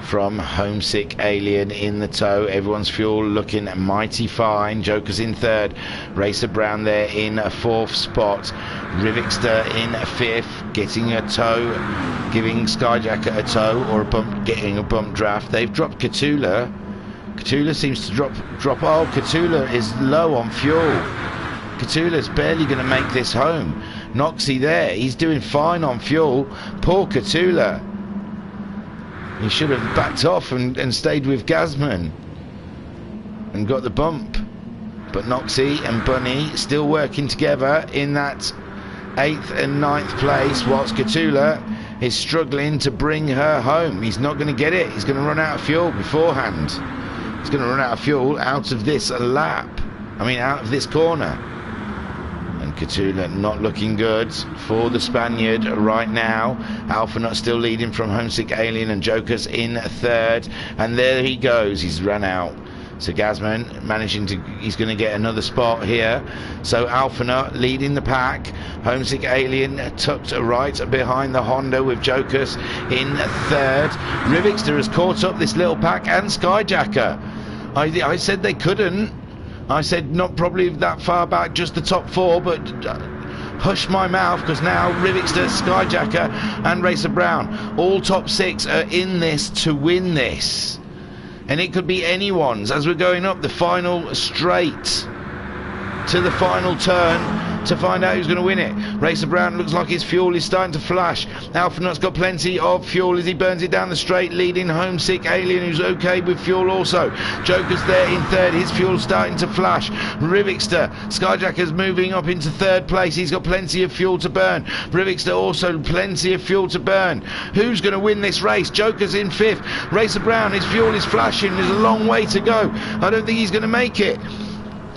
from Homesick Alien in the tow. Everyone's fuel looking mighty fine. Joker's in 3rd. Racer Brown there in a 4th spot. Rivixter in 5th, getting a tow, giving Skyjacker a tow, or a bump, getting a bump draft. They've dropped Cthulhu. Cthulhu seems to drop. Oh, Cthulhu is low on fuel. Cthulhu's barely going to make this home. Noxie there, he's doing fine on fuel. Poor Cthulhu. He should have backed off and stayed with Gasman and got the bump. But Noxie and Bunny still working together in that 8th and 9th place, whilst Cthulhu is struggling to bring her home. He's not going to get it. He's going to run out of fuel beforehand. He's going to run out of fuel out of this lap. I mean, out of this corner. And Cthulhu not looking good for the Spaniard right now. Alpha Nut still leading from Homesick Alien, and Joker's in 3rd. And there he goes. He's run out. So Gasman managing to, he's going to get another spot here. So Alpha Nut leading the pack. Homesick Alien tucked right behind the Honda with Jokers in 3rd. Rivixter has caught up this little pack, and Skyjacker. I said they couldn't. I said not probably that far back, just the top 4, but hush my mouth, because now Rivixter, Skyjacker and Racer Brown, all top 6 are in this to win this. And it could be anyone's as we're going up the final straight to the final turn to find out who's going to win it. Racer Brown looks like his fuel is starting to flash. Alpha Nut's got plenty of fuel as he burns it down the straight, leading Homesick Alien, who's okay with fuel also. Joker's there in 3rd, his fuel's starting to flash. Rivixter, Skyjacker's moving up into 3rd place, he's got plenty of fuel to burn. Rivixter also plenty of fuel to burn. Who's going to win this race? Joker's in 5th. Racer Brown, his fuel is flashing, there's a long way to go. I don't think he's going to make it.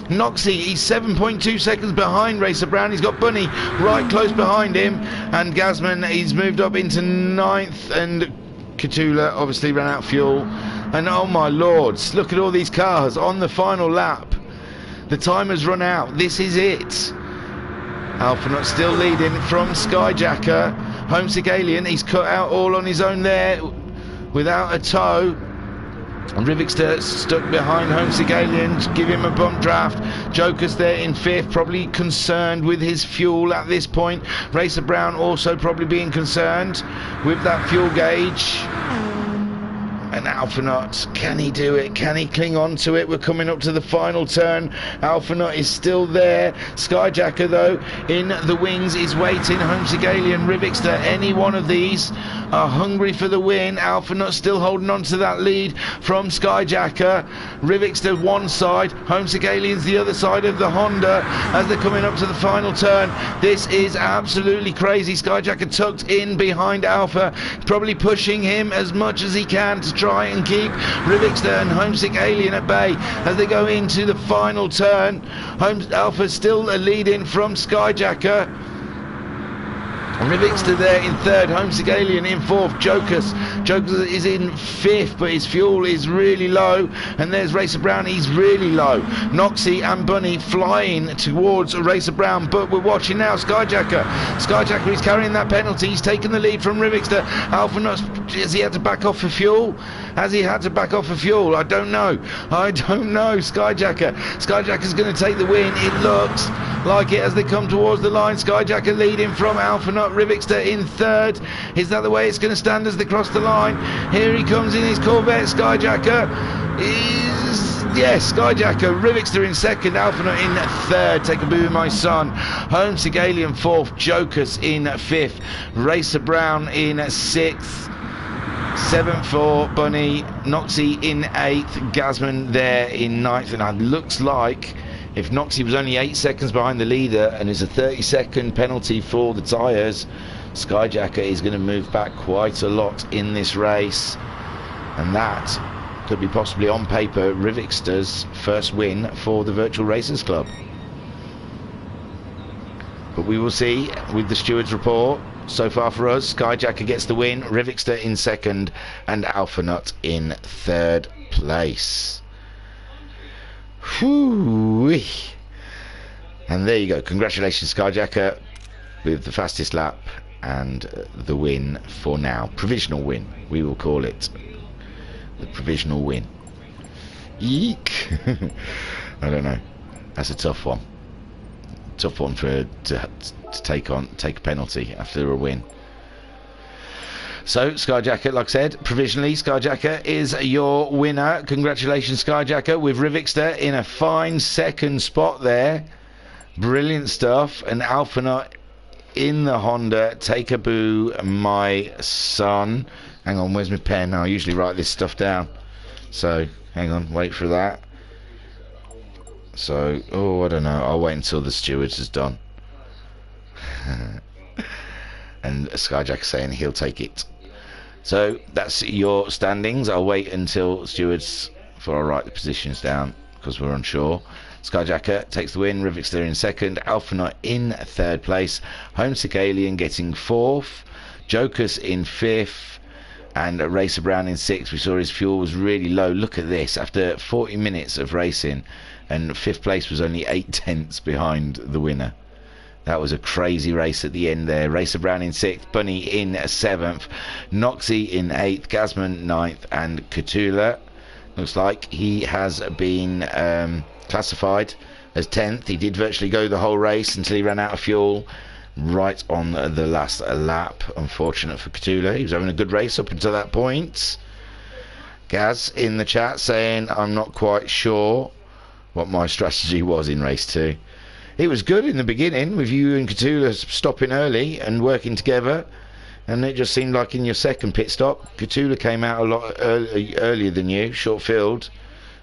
Noxie, he's 7.2 seconds behind Racer Brown. He's got Bunny right close behind him, and Gasman, he's moved up into 9th, and Cthulhu obviously ran out of fuel. And oh my lords, look at all these cars on the final lap. The time has run out. This is it. Alpha Nut still leading from Skyjacker. Homesick Alien, he's cut out all on his own there without a tow. And Rivixter stuck behind Homesick Alien to give him a bump draft. Joker's there in 5th, probably concerned with his fuel at this point. Racer Brown also probably being concerned with that fuel gauge. And And Alphanut, can he do it? Can he cling on to it? We're coming up to the final turn. Alphanut is still there. Skyjacker, though, in the wings is waiting. Homesick and Rivixter, any one of these are hungry for the win. Alphanut still holding on to that lead from Skyjacker. Rivixter one side, Homesick Aliens the other side of the Honda as they're coming up to the final turn. This is absolutely crazy. Skyjacker tucked in behind Alpha, probably pushing him as much as he can to try and keep Rivixter and Homesick Alien at bay as they go into the final turn. Alpha still leading from Skyjacker. Rivixter there in third, Homesick Alien in fourth, Jokers is in fifth, but his fuel is really low, and there's Racer Brown, he's really low. Noxie and Bunny flying towards Racer Brown, but we're watching now Skyjacker is carrying that penalty, he's taken the lead from Rivixter. Alphanut, has he had to back off for fuel? I don't know. Skyjacker's going to take the win, it looks like it as they come towards the line. Skyjacker leading from Alphanut, Rivixter in third. Is that the way it's going to stand as they cross the line? Here he comes in his Corvette. Skyjacker, Rivixter in second, Alphanut in third. Take a boo, my son. Homesick Alien fourth, Jokers in fifth, Racer Brown in sixth, 7th for Bunny, Noxie in 8th, Gazman there in 9th, and it looks like if Noxie was only 8 seconds behind the leader and it's a 30-second penalty for the tyres, Skyjacker is going to move back quite a lot in this race, and that could be possibly on paper Rivixter's first win for the Virtual Racers Club. But we will see with the stewards report. So far for us, Skyjacker gets the win, Rivixter in second, and Alphanut in third place. Whew. And there you go. Congratulations, Skyjacker, with the fastest lap and the win for now. Provisional win, we will call it. The provisional win. Eek. I don't know. That's a tough one. Tough one to take a penalty after a win. So Skyjacker, like I said, provisionally Skyjacker is your winner. Congratulations, Skyjacker, with Rivixter in a fine second spot there. Brilliant stuff. And Alphanut in the Honda. Take a boo, my son. Hang on, where's my pen? I usually write this stuff down, so hang on, wait for that. So, I don't know, I'll wait until the stewards is done. And Skyjack saying he'll take it. So that's your standings. I'll wait until stewards before I write the positions down because we're unsure. Skyjacker takes the win, Rivixter in second, Alphanut in third place, Homesick Alien getting fourth, Jokers in fifth, and Racer Brown in sixth. We saw his fuel was really low. Look at this, after 40 minutes of racing, and fifth place was only 8 tenths behind the winner. That was a crazy race at the end there. Racer Brown in 6th, Bunny in 7th, Noxie in 8th, Gazman 9th, and Cthulhu looks like he has been classified as 10th. He did virtually go the whole race until he ran out of fuel right on the last lap. Unfortunate for Cthulhu. He was having a good race up until that point. Gaz in the chat saying, I'm not quite sure what my strategy was in race 2. It was good in the beginning with you and Cthulhu stopping early and working together, and it just seemed like in your second pit stop Cthulhu came out a lot earlier than you, short field,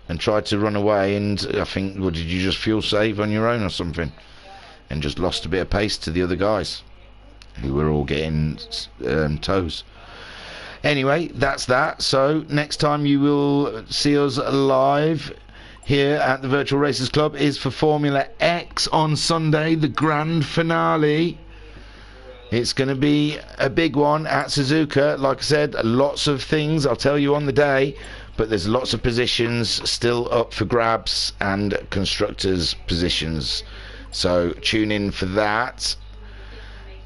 and tried to run away, and I think, well, did you just fuel save on your own or something and just lost a bit of pace to the other guys who were all getting toes. Anyway, that's that. So next time you will see us live here at the Virtual Racers Club is for Formula X on Sunday, the grand finale. It's going to be a big one at Suzuka. Like I said, lots of things I'll tell you on the day, but there's lots of positions still up for grabs and constructors' positions. So tune in for that.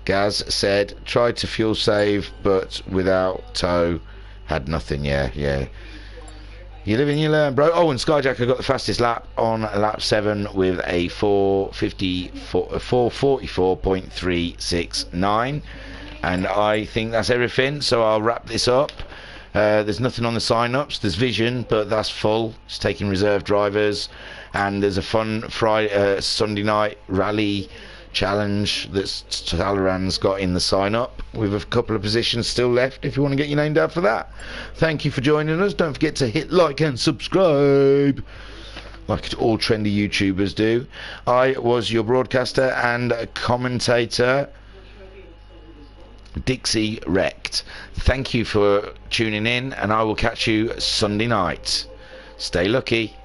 Gaz said, tried to fuel save, but without tow, had nothing. Yeah. You live and you learn, bro. Oh, and Skyjacker got the fastest lap on lap 7 with a 4:44.369. And I think that's everything. So I'll wrap this up. There's nothing on the sign-ups. There's Vision, but that's full. It's taking reserve drivers. And there's a fun Sunday night rally challenge that Talaran's got in the sign-up, with a couple of positions still left if you want to get your name down for that. Thank you for joining us. Don't forget to hit like and subscribe, like all trendy YouTubers do. I was your broadcaster and commentator, Dixie Wrecked. Thank you for tuning in, and I will catch you Sunday night. Stay lucky.